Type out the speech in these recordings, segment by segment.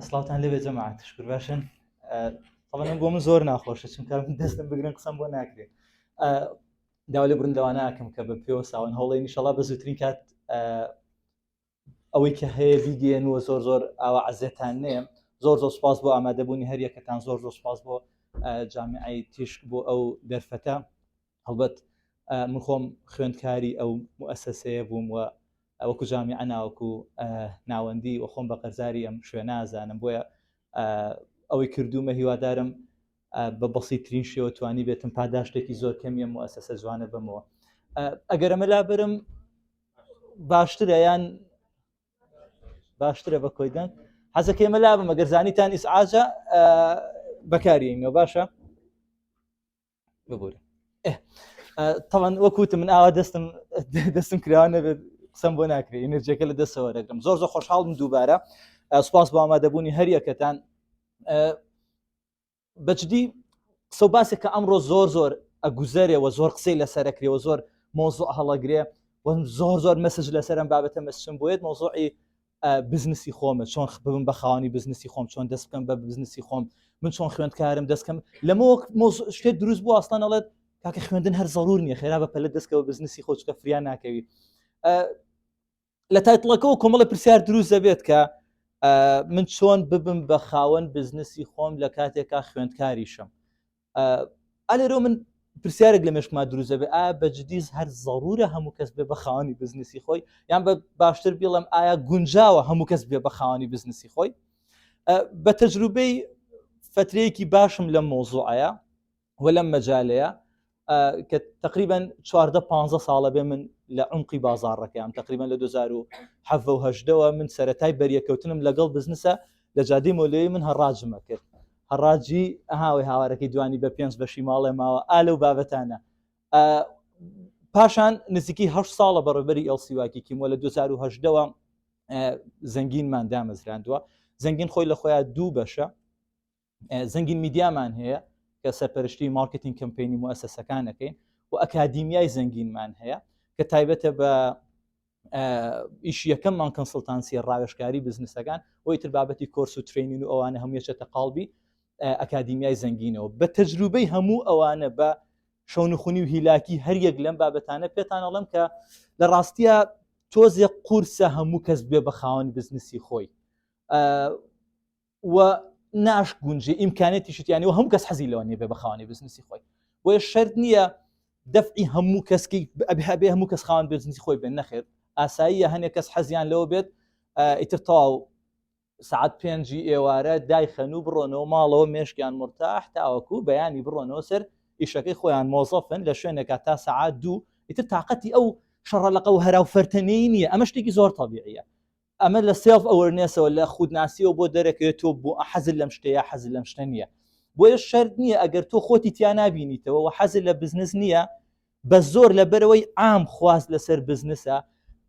سڵاتان لەبێ جەماعەت شکر باشن. طبعا بۆ من زۆر ناخۆشە چونکە دەستم بگرن قسەم بۆ ناکرێت. داوا لە بڕندەوە ناکەم کە بە پێوە ساون هەوڵی نیشەڵا بە زووترین کات ئەوەی کە هەیە بیگەێنوە زۆر ئاوا عەزێتان نێم. زۆر سوپاس بۆ ئامادەبوونی هەر یەکەتان، زۆر سوپاس بۆ جامیعەی تیشک بۆ ئەو دەرفەتە. هەڵبەت من خۆم خوێندکاری ئەو موئەسسەیە بووم و وەکو جامیعە ناوەکو ناوەندی و خۆم بە قەرزاری ئەم شوێنە ئازانم، بۆیە ئەوەی کردومە هیوادارم بە بەسیترین شێوە توانی بێتم پاداشتێکی زۆر کەمیە موئەسسە جوانە بمەوە. ئەگەر ئەمە لا برم باشترە یان باشترە بە کۆیدان حەزەکە ئێمە لا بم، ئەگەر زانیتان ئیسعاجە بەکارێنەوە باشە ببوورە. طبعا وەکوتم من ئاوا دەستم کراوە بێت قسەم بۆ ناکرێت، ئێنەرجیەکە لە دەستەوە دەگرم. زۆر خۆشحاڵم دووبارە. سوپاس بۆ ئامادەبوونی هەر یەکەتان. بەجددی قسە و باسێک کە ئەمڕۆ زۆر ئەگوزەرێەوە، زۆر قسەی لەسەرەکرێەوە، زۆر مۆزوع هەڵەگرێ و زۆر مەسج لەسەرم بابەتە مەسچم بۆیت مۆزوعی بزنسی خۆمە، چۆن ببم بە خاوەنی بزنسی خۆم، چۆن دەست بکەم بە بزنسی خۆم، من چۆن خوێندکارم دەستکەم لەمەوە شتێک دروست بوو ئاستان ئەڵێت کاکە خوێندن هەر زەڕور نییە، خێرا بە پەلە دەستکەوە بزنسی خۆچکە فریان ناکەوی. لە تایتڵەکەەوە کۆمەڵە پرسیار دروست دەبێت کە من چۆن ببم بە خاوەن بزنسی خۆم لە کاتێکا خوێندکاریشم. ئالێرۆ من پرسیارێک لە مێشکما دروست دەبێت، ئایا بەجددیز هەر زەڕورە هەموو کەس بێ بە خاوەنی بزنسی خۆی، یان بە باشتر بڵێم ئایا گونجاوە هەموو کەس بێ بە خاوەنی بزنسی خۆی. بە تەجروبەی فترەیەکی باشم لەم مۆزوعەیە و لەم مەجالەیە کە تقریبا 14-15 ساڵە بێ من لە عمقی بازاڕەکەم، تقریبا لە 2017 من سەرەتای بەریەکەوتنم لەگەڵ بزنسە لە جادەی مۆلەوەی من هەڕاجمە کرد. هەڕاجی ئەهاوی هاوارەکەی دوانی بە 5 بەشی ماڵێ ماوە ئالە و بابەتانە. پاشان نزیکی 8 ساڵە بەڕێبەری ئەڵسیواکیکیم و لە 2018 زەنگینمان دامەزراندووە. زەنگین خۆی لە خۆیان دوو بەشە. زەنگین میدیامان هەیە کە سەرپەرشتی مارکتینگ کەمپینی موئەسسەکانەکەین و ئەکادیمیای زەنگینمان هەیە کە تایبەتە بە ئیشی یەکەممان کەنسڵتانسیە ڕاوێژکاری بزنسەکان و ئیتر بابەتی کۆرس و ترینین و ئەوانە هەموویەچێتە قاڵبی ئەکادیمیای زەنگینەوە. بە تەجروبەی هەموو ئەوانە بە شەونخونی و هیلاکی هەر یەک لەم بابەتانە پێتان ئەڵێم کە لە ڕاستیە تۆزێک قورسە هەموو کەس بێ بە خاوەن بزنسی خۆی و ناش گونجێ ئیمکانێتی شتیانی و هەموو کەس حەزی لەوە نیە بێ بە خاوەنی بزنسی خۆی. بۆیە شەرت نییە دەفعی هەموو کەسکی بێ هەموو کەس خاوەن بزنسی خۆی بێن، نەخێر. ئاساییە هەنێک کەس حەزیان لەوە بێت ئیتر تەواو سعات 5 ئێوارە دایخەن و بڕۆنەوە ماڵەوە مێشکیان مرتاح تاوەکو بەیانی بڕۆنەوە سەر ئیشەکەی خۆیان مۆزەفن لە شوێنێکە تا سعات 2 ئیتر تااقەتی ئەو شەڕەلەقە و هەراو فەرتەنەی نییە. ئەمە شتێکی زۆر تەبیعیە. ئەمە لە سێلف ئەوەرنێسەوە لە خودناسیەوە بۆ دەرەکەوێتەوە بۆ حەزت لەم شتەیە حەزت لەم شتە نییە. بۆیە شەرت نییە ئەگەر تۆ خۆتی تیا نابینیتەوە و حەزت لە بزنس نییە بە زۆر لەبەرەوەی عام خواست لەسەر بزنسە،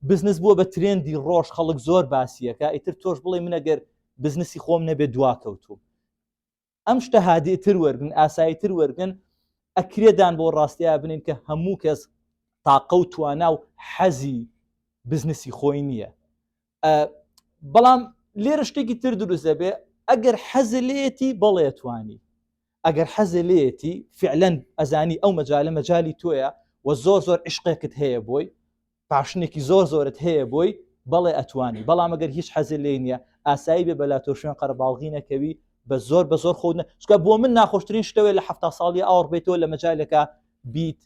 بزنس بووە بە ترێندی ڕۆژ خەڵک زۆر باسیەکە، ئیتر تۆش بڵێ من ئەگەر بزنسی خۆم نەبێت دواکەوتوم. ئەم شتە هادیتر وەرگن، ئاساییتر وەرگن، ئەکرێدان بۆ ڕاستیە بنین کە هەموو کەس تاقە و توانا و حەزی بزنسی خۆی نییە. بەڵام لێرە شتێکی تر دروست دەبێ، ئەگەر حەزە لێتی بەڵێ توانی، ئەگەر حەزە لێتی فعلەن ئەزانی ئەو مەجالە مەجای تۆیە و زۆر عشقێکت هەیە بۆی، پاشنێکی زۆرت هەیە بۆی، بەڵێ ئەتوانی. بەڵام ئەگەر هیچ حەزە لێ نییە ئاسایی بێ بەلا تۆ شوێن قەرەباڵغی نەکەوی بە زۆر خۆت چکە بۆ من ناخۆشترین شتەوەی لە 7 ساڵی ئاوڕ بێتەوە لە مەجالێکە بیت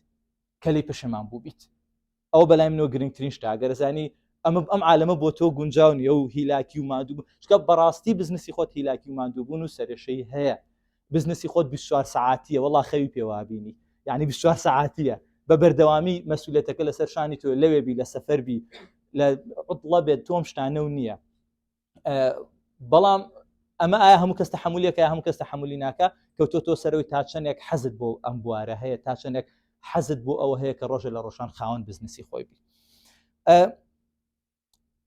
کەلی پشەمان بوو بیت. ئەو بەلای منەوە گرنگترین شتە. ئەگەر زانی ئەم عالەمە بۆ تۆ گونجاو نیە و هیلاکی و ماندوو چکە بەڕاستی بزنسی خۆت هیلاکی و ماندوو بوون و سەرێشەی هەیە. بزنسی خۆت 24 ساعاتیە، وەڵا خەوی پێوابینی، یعنی 24 ساعاتیە بە بەردەوامی مەسئولیەتەکە لەسەر شانی تۆ، لەوێ بی لە سەفەر بی لە عوتڵە بێت، تۆم شتانە و نییە. بەڵام ئەمە ئایا هەموو کەس تەحمولیەکە هەموو کەس تەحمولی ناکە کەوتۆ سەرەوەی تا چەندێک حەزت بۆ ئەم بوارە هەیە، تا چەندێک حەزت بۆ ئەوە هەیە کە ڕۆژە لە ڕۆژان خاوەن بزنسی خۆی بی.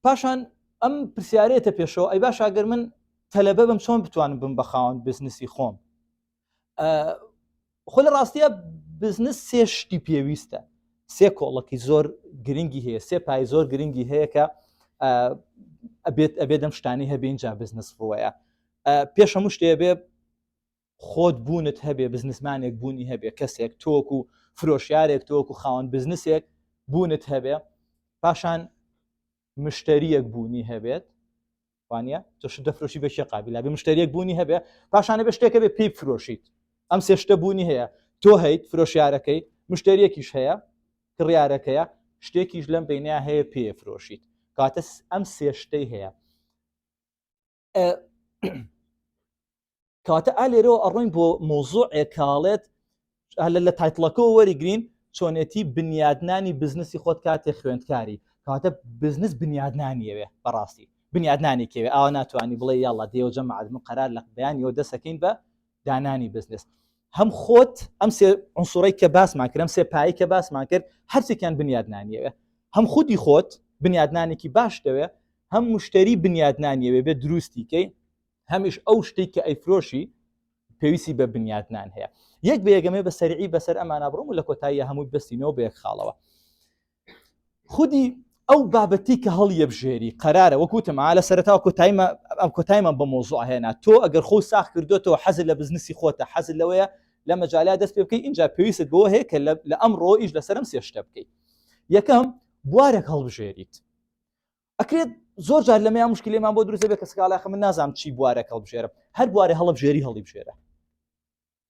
پاشان ئەم پرسیارەتە پێشەوە، ئەی باش ئەگەر من تەلەبە بم چۆن بتوانم بم بە خاوەن بزنسی خۆم؟ خۆ لە ڕاستیە بزنس سێ شتی پێویستە، سێ کۆڵەکی زۆر گرنگی هەیە، سێ پای زۆر گرنگی هەیە کە ئەبێ دەم شتانی هەبێ اینجا بزنس ڕوەیە پێش هەموو شتێ بێ خۆت بوونت هەبێ بزنسمانێک بوونی هەبێ کەسێک تۆک و فرۆشیارێک تۆک و خاوەن بزنسێک بوونت هەبێ پاشان مشتریەک بوونی هەبێت وانە تۆش دەفرۆشی بە شێ قابلە بێ مشتریەک بوونی هەبێ پاشانە بە شتێکە بێ پێی فرۆشیت ئەم سێ شتە بوونی هەیە تۆ هەیت فرۆشیارەکەی مشتریەکیش هەیە کڕیارەکەیە شتێکیش لەم بینیا هەیە پێ فرۆشیت کاتە ئەم سێ شتەی هەیە کاتە ئالێرەوە ئەڕۆین بۆ مۆزوعێک کاڵێت لە تایتڵەکەەوە وەریگرین چۆنێتی بنیادنانی بزنسی خۆت کاتێ خوێندکاری کاتە بزنس بنیادنانیەوێ بەڕاستی بنیادنانێکەوێ ئاوا ناتوانانی بڵێ یاڵا دێوە جەماعەت قەرار لە بەیانیەوە دەسەکەین بە دانانی بزنس هەم خۆت ئەم سێ عنسوڕی کە باسمان کرد ئەم سێ پایی کە باسمان کرد هەرچێکیان بنیادنانیەوێ هەم خودی خۆت بنیادنانێکی باش دەوێ هەم مشتری بنیادنانیەوێ بێ دروستیکەی هەمیش ئەو شتێک کە ئەیفرۆشی پێویستی بە بنیادنان هەیە یەک بەیەگەمێ بە سەرعی بەسەر ئەمانە بڕۆم و لە کۆتاییە هەمووی بەستینەوە بە یەک خاڵەوە خودی ئەو بابەتی کە هەڵیە بژێری قەرارە وەکوتم لە سەرەتاوە کۆتاییمان بە مۆزوع هێنا تۆ ئەگەر خۆ ساخ کردوێتەوە حەزت لە بزنسی خۆتە حەزت لەوەیە لە مەجالیا دەست پێ بکەی اینجا پێویستت بۆ هەیە کە لە ئەمڕۆ ئیش لەسەرم سێ شتە بکەیت یەکەم بوارێک هەڵبژێریت ئەکرێت زۆر جار لەمەیان مشکلێمان بۆ دروستە بێ کە سکاڵاخە من نازانم چی بوارێک هەڵبژێرم هەر بوارێ هەڵبژێری هەڵیبژێرە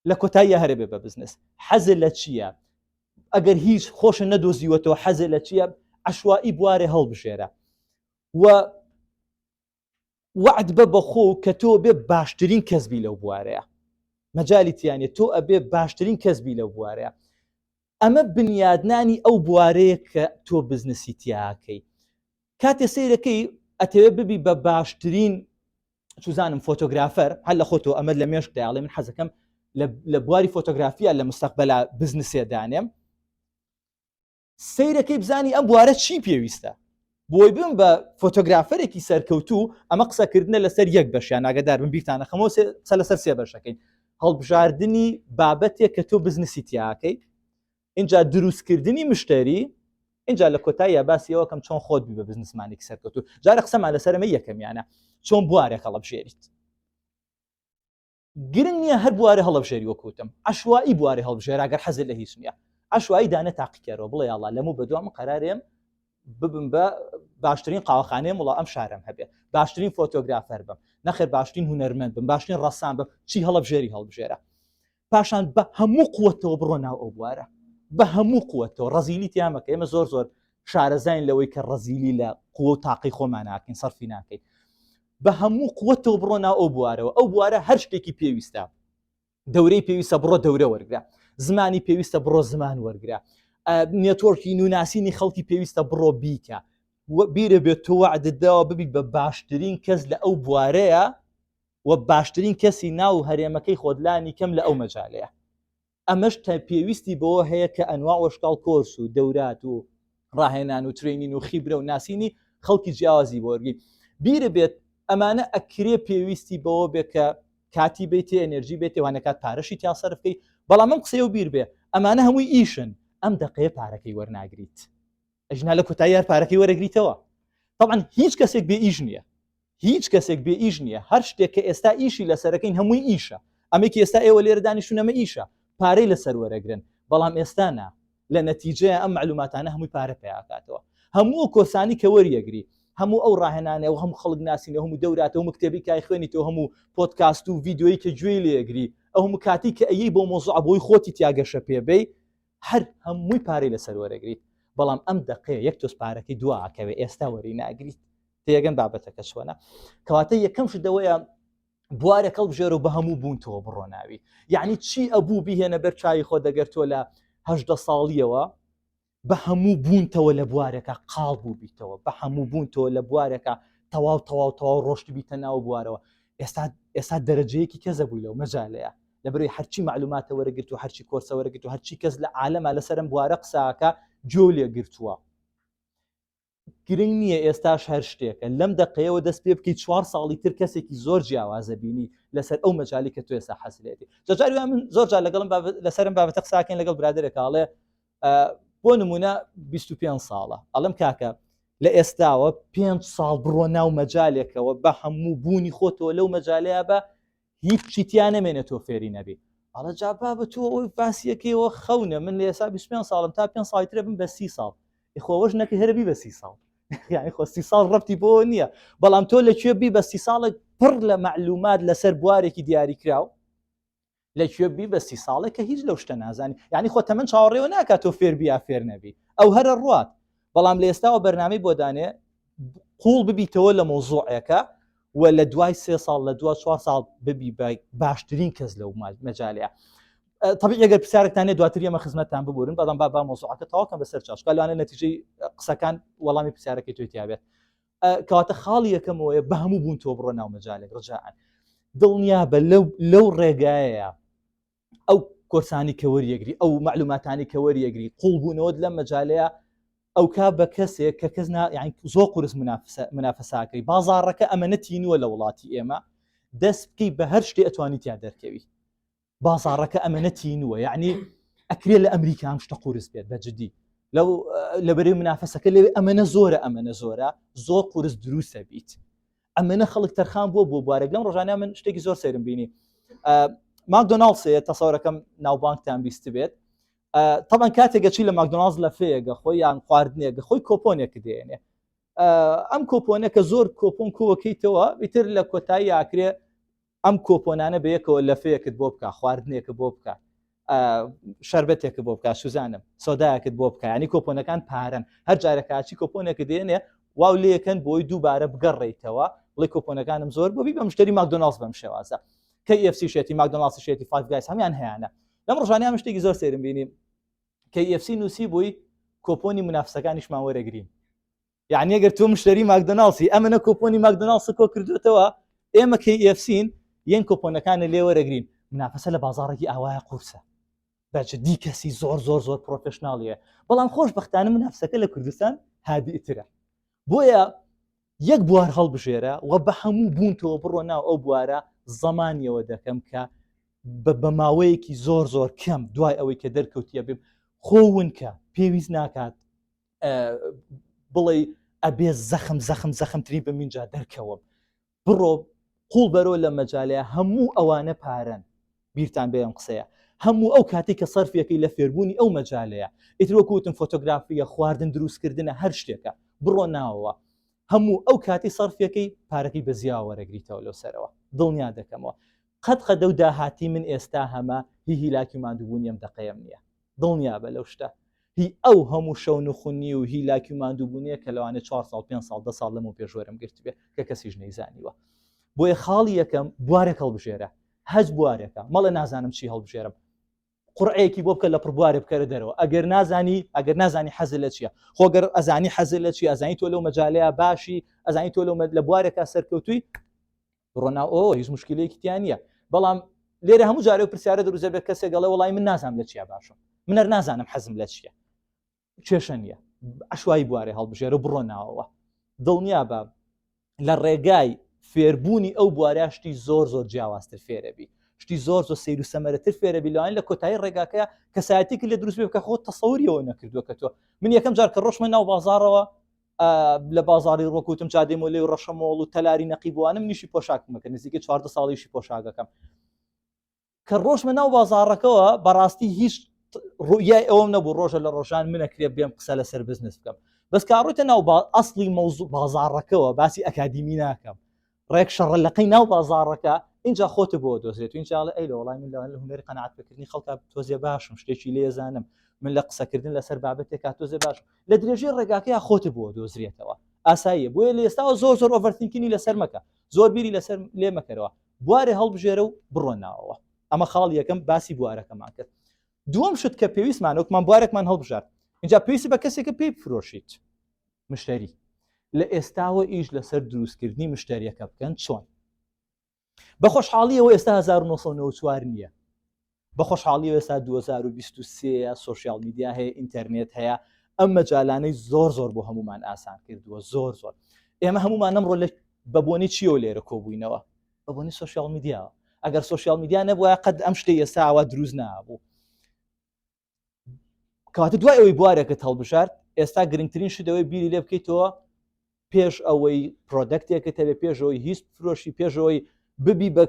لە کۆتاییە هەرێ بێ بە بزنس حەزت لە چییە ئەگەر هیچ خۆشە نەدۆزیوەتەوە حەزت لە چییە عشوائي بوارێ هەڵبژێرە و وعد بە بەخۆ کە تۆ بێ باشترین کەسبی لەو بوارەیە مەجالی تیانێت تۆ ئەبێ باشترین کەسبی لەو بوارەیە ئەمە بنیادنانی ئەو بوارەیە کە تۆ بزنسی تیاکەی کاتێ سەیرەکەی ئەتەوێ ببی بە باشترین چوزانم فۆتۆگرافەر هەر لە خۆتۆ ئەمە لە مێشک دەیاڵێ من حەزەکەم لە بواری فۆتۆگرافیا لە مستەقبەلا بزنسێدانێم سەیرەکەی بزانی ئەم بوارە چی پێویستە بۆی بم بە فۆتۆگرافەرێکی سەرکەوتوو ئەمە قسەکردنە لەسەر یەک بەشیان ناگەدار بم بیرتانە خەمەوە قسە لەسەر سێ بەشەکەین هەڵبژاردننی بابەتێک کە تۆ بزنسی تیاکەی اینجا دروستکردنی مشتری اینجا لە کۆتاییە باسیەوە کەم چۆن خۆت بی بە بزنسمانێکی سەرکەوتوو جارە قسەمان لەسەرمە یەکەمیانە چۆن بوارێک هەڵبژێریت گرنگ نییە هەر بوارە هەڵبژێری وەکوتم عشوائي بوارێ هەڵبژێر ئەگەر حەزت لە هیچ نییە عشوائي دانە تاقیکەرەوە بڵێ یاڵا لەموو بەدوام قەرارێم ببم بە باشترین قاوەخانەیە وڵا ئەم شارم هەبێ باشترین فۆتۆگرافەر بم نەخێر باشترین هونەرمەند بم باشترین ڕەسام بم چی هەڵبژێرە پاشان بە هەموو قووەتەوە بڕۆ ناو ئەو بوارە بە هەموو قووەتەوە ڕەزیلی تیامەکە ئێمە زۆر شارەزاین لەوەی کە ڕەزیلی لە قووە و تاقی خۆمان ناکەین سەرفی ناکەین بە هەموو قووەتەوە بڕۆ ناو ئەو بوارەوە ئەو بوارە هەر شتێکی پێویستە دەورەی پێویستە بڕۆ دەورە وەرگرا زمانی پێویستە بڕۆ زمان وەرگرا نێتۆرکی نوناسینی خەڵکی پێویستە بڕۆ بیکە بیرە بێت تۆ وعدت داوە ببیت بە باشترین کەس لە ئەو بوارەیە و باشترین کەسی ناو هەرێمەکەی خۆدلانی کەم لە ئەو مەجالەیە ئەمەش تا پێویستی بەوە هەیە کە ئەنواع وەشکاڵ کۆرس و دەورات و ڕاهێنان و ترینین و خیبرە و ناسینی خەڵکی جیاوازی بۆ وەرگی بیرە بێت ئەمانە ئەکرێ پێویستی بەوە بێ کە کاتی بێتێ ئەنێرژی بێتێ وانەکات پارەشی تا سەرفکەی بەڵام ئەم قسەیە و بیر بێ ئەمانە هەمووی ئیشن ئەم دقەیە پارەکەی وەرناگریت ئەژنا لە کۆتایی هەر پارەکەی وەرەگریتەوە طبعا هیچ کەسێک بێ ئیش نییە هیچ کەسێک بێ ئیش نییە هەر شتێک کە ئێستا ئیشی لەسەرەکەین هەمووی ئیشە ئەمێکی ئێستا ئێوە لێرە دانیشتونەمە ئیشە پارەی لەسەر وەرەگرن بەڵام ئێستانا لە نەتیجەیە ئەم معلوماتانە هەمووی پارە پێیاکاتەوە هەموو کۆسانی کە وەریەگری هەموو ئەو ڕاهێنانە و هەموو خەڵک ناسینە هەموو دەوراتە و مکتێبی کای خوێنیتەوە هەموو پۆدکاست و ڤیدیۆی کە گوێی لێگری ئەو هەموو کاتی کە ئەیی بۆ مۆزوع بۆی خۆتی تیاگەشە پێبەی هەر هەمووی پارەی لەسەر وەرەگریت بەڵام ئەم دقەیە یەک تۆس پارەکەی دواکەوێ ئێستا وەری ناگریت تێگەن بابەتەکە چۆنە کەواتە یەکەم شدەوەیە بوارێک هەڵبژێرە و بە هەموو بوونتەوە بڕۆناوی یعنی چی ئەبوو بیهێنە بەر چاوی خۆ دەگەر تۆ لە 18 ساڵیەوە بە هەموو بوونتەوە لە بوارێکە قاڵ بوو بیتەوە بە هەموو بوونتەوە لە بوارێکە تەواو ڕۆشت بیتە ناو بوارەوە ئێستا دەرەجەیەکی کەزە بووی لەو مەجالەیە لەبەروی هەرچی معلوماتە وەرەگرت و هەرچی کۆرسە وەرەگرت و هەرچی کەس لە عالەمە لەسەرم بوارە قساکە جۆ لێگرتووە گرنگ نییە ئێستاش هەر شتێکە لەم دقەیەوە دەست پێ بکەیت 4 ساڵی تر کەسێکی زۆر جیاوازە بینی لەسەر ئەو مەجالی کە تۆ ئێستا حەسلێتی جاری من زۆر جار لەگەڵم لەسەرم بابەتە قساکەین لەگەڵ برادێکاڵێ بۆ نمونە 25 ساڵە ئەڵم کاکە لە ئێستاوە 5 ساڵ بڕۆ ناو مەجالێکەوە بە هەموو بوونی خۆتەوە لەو مەجالەیە بە هیچ چیتیان نەمێنێت تۆ فێری نەبی ئەڵە جابا بە تۆ ئەوی باسیەکەیەوە خەونە من لە ئێستا 25 ساڵم تا 5 ساڵی ترە بم بە 30 ساڵ خۆوەش نەکە هەربی بە 30 ساڵ یعنی خۆ 30 ساڵ ڕەبتی بۆ نییە بەڵام تۆ لەکوێ بی بە 30 ساڵێک پڕ لە معلومات لەسەر بوارێکی دیاری کراو لەکوێ بی بە 30 ساڵێک کە هیچ لەو شتە نازانی یعنی خۆ تەمەن چاوەڕێوە ناکات تۆ فێر بیا فێر نەبی ئەو هەرە ڕوات بەڵام لە ئێستاوە بەرنامەی بۆ دانێ قوڵ ببیتەوە لە مۆزوعەکە و لە دوای 3 ساڵ لە دوای 4 ساڵ ببی باشترین کەس لەو مەجالەیە طبيعي ئەگەر پرسیارێکتانێ دواتر ئێمە خزمەتتان ببورن بەڵام با مۆزوعەکە تەواوکەم بەسەر چاشکە لەوانە نەتیجەی قسەکان وەڵامی پرسیارەکەی تۆی تیا بێت کەواتە خاڵی یەکەمەوەیە بە هەموو بوون تۆ بڕۆ ناو مەجالێک ڕجاءن دڵنیا بە لەو ڕێگایەیە ئەو کۆرسانی کە وەریەگری ئەو معلوماتانی کە وەریەگری قوڵ بوونەوەت لەم مەجالەیە ئەو کا بە کەسێک کە کەس یعنی زۆر قورس منافساکەی بازاڕەکە ئەمەنەتی نووە لە وڵاتی ئێمە دەست بکەی بە هەر شتێ ئەتوانی تیا دەرکەوی بازاڕەکە ئەمەنەتی نووە یعنی ئەکرێ لە ئەمریکا هەم شتە قورس بێت بەجددی لەبەرەوەی منافسەکە لەوێ ئەمەنە زۆرە زۆر قورس دروستە بیت ئەمەنە خەڵک تەرخان بۆ بوارێک لەم ڕۆژانە من شتێکی زۆر سێرم بینی ماکدۆناڵدسەیە تەسەورەکەم ناوبانکتان بیست بێت طبعا کاتێکە چی لە ماکدۆناڵدس لە فێگە خۆی یان خواردنێکە خۆی کۆپۆنێک دێنێ ئەم کۆپۆنەکە زۆر کۆپۆن کۆوەکەیتەوە ئیتر لە کۆتایی یاکرێ ئەم کۆپۆنانە بەیەکەوە لە فەیەکت بۆ بکە خواردنێکە بۆ بکە شەربەتێکە بۆ بکە سوزانم سۆدایەکت بۆ بکە ینی کۆپۆنەکان پارن هەر جارێکاچی کۆپۆنێکە دێنێ واو لێکەن بۆی دووبارە بگەڕێیتەوە بڵێ کۆپۆنەکانم زۆر بۆبی بە مشتری ماکدۆناڵدس بەم شێوازە KFC شێتی ماکدۆناڵدس شێتی فایڤ گایز هەمیان هەیەە لەم ڕۆژانیان شتێکی زۆر سێرم بینیم KFC نووسی بووی کۆپۆنی منافسەکانیشمان وەرەگرین یعنی ئەگەر تۆ مشتری ماکدۆناڵدسی ئەمەنە کۆپۆنی ماکدۆناڵدس کۆ کردوێتەوە ئێمە KFCین یەن کۆپۆنەکانە لێ وەرەگرین منافسە لە بازاڕێکی ئاوایە قورسە بەجددی کەسی زۆر پرۆفشناڵیە بەڵام خۆشبەختانە منافسەکە لە کوردستان هابیترە بۆیە یەک بوار هەڵبژێرە و بە هەموو بوونتەوە بڕۆ ناو ئەو بوارە زەمانیەوە دەکەم کە بە ماوەیەکی زۆر کەم دوای ئەوەی کە دەرکەوتیە بێ خۆونکە پێویست ناکات بڵێ ئەبێ زەخمتری بە منجا دەرکەوە بڕۆ قوڵ بەرۆ لە مەجالەیە هەموو ئەوانە پارەن بیرتان بێم قسەیە هەموو ئەو کاتی کە سەرفیەکەی لە فێربوونی ئەو مەجالەیە ئیتر وەکوتم فۆتۆگرافیە خواردن دروستکردنە هەر شتێکە بڕۆ ناوەوە هەموو ئەو کاتی سەرفیەکەی پارەکەی بە زیاوە وەرەگریتەوە لەو سەرەوە دڵنیا دەکەمەوە قەت و داهاتی من ئێستا هەمە هیلاکی ماندووبوونی ئەم دقەیەم نییە دڵنیا بە لەو شتە هی ئەو هەموو شەو نخونی و هیلاکی ماندووبوونیە کە لەوانە 4 ساڵ 5 ساڵ 10 ساڵ لەمەوە پێشوەرم گرت بێ کە کەسیش نەیزانیوە بۆیە خاڵی یەکەم بوارێک هەڵبژێرە هەج بوارێکە مەڵە نازانم چی هەڵبژێرم قورعەیەکی بۆ بکە لە پڕبوارێ بکەرە دەرەوە ئەگەر نازانی حەزت لە چییە خۆگەر ئەزانی حەزت لە چی ئەزانی تۆ لەو مەجالەیە باشی ئەزانی تۆ لە بوارێکە سەرکەوتووی ڕۆنا ئەو هیچ مشکلەیەکی تیان نییە بەڵام لێرە هەموو جارێ پرسیارە دروزە بێت کەسێک گەڵێ وڵای من نازانم لە چیە باشم من نازانم حەزم لە چییە کێشە نییە عشوایی بوارێ هەڵبژێرە بڕۆ ناوەوە دڵنیا بە لە ڕێگای فێربوونی ئەو بوارەشتی زۆر جیاوازتر فێرەبی شتی زۆر سیر و سەمەرەتر فێرەبی لەوان لە کۆتایی ڕێگاکەیە کەسایەتێکی لە دروست بێ بکە خۆت تەسەووریەوە نەکردووە کە تۆ من یەکەم جار کە ڕۆژمە ناو بازاڕەوە لە بازاری ڕۆکوتم چادێمە لێ و ڕەشەمەوڵ و تەلاری نەقیبوانم نیشی پۆشاکمەکە نزیکە 14 ساڵیشی پۆشاکەکەم کە ڕۆژمە ناو بازاڕەکەەوە بەڕاستی هیچ ڕوویای ئەوم نەبوو ڕۆژە لە ڕۆژان منەکرێ بێم قسە لەسەر بزنس بکەم بەس کاڕۆیتە ناو ئەسڵی مەوزوع بازاڕەکەەوە باسی ئەکادیمی ناکەم ڕێک شەڕەلەقەی ناو بازاڕەکە اینجا خۆت بۆ دۆزرێت و اینجا ئەی لە وڵای من لە هونەری قەناعەتپێکردنی خەڵکە تۆزێ باشم شتێکی لێزانم من لە قسەکردن لەسەر بابەتێکا تۆزێ باشم لە درێژەی ڕێگاکەیە خۆت بۆ دۆزرێتەوە ئاساییە بۆیە لە ئێستاوە زۆر ئۆڤەرتینکینی لەسەر مەکە زۆر بیری لەسەر لێ مەکەرەوە بوارێ هەڵبژێرە و بڕۆ ناوەوە ئەمە خاڵ یەکەم باسی بوارەکەمان کرد دووەم شت کە پێویستمان وەکمان بوارێکمان هەڵبژارد اینجا پێویستی بە کەسێکە پێی بفرۆشیت مشتری لە ئێستاوە ئیش لەسەر دروستکردنی مشتریەکە بکەن چۆن بە خۆشحاڵیەوە ئێستا 1994 نییە بە خۆشحاڵیەوە ئێستا 2023 سوۆشیال میدیا هەیە ئینتەرنێت هەیە ئەم مەجالانەی زۆر بۆ هەمومان ئاسان کردووە زۆر ئێمە هەمومان ئەمڕۆ لە بەبوونی چیەوە لێرە کۆبووینەوە بەبوونی سوۆشیال میدیاوە ئەگەر سوۆشیال میدیا نەبووە قەت ئەم شتەی ئێستاوە دروست نابوو کەواتە دوای ئەوەی بوارێکت هەڵبژارد ئێستا گرنگترین شتەوەی بیری لێ بکەیتەوە پێش ئەوەی پرۆدەکتێکت هەبێ پێشەوەی هیچ فرۆشی پێشەوەی ببی بە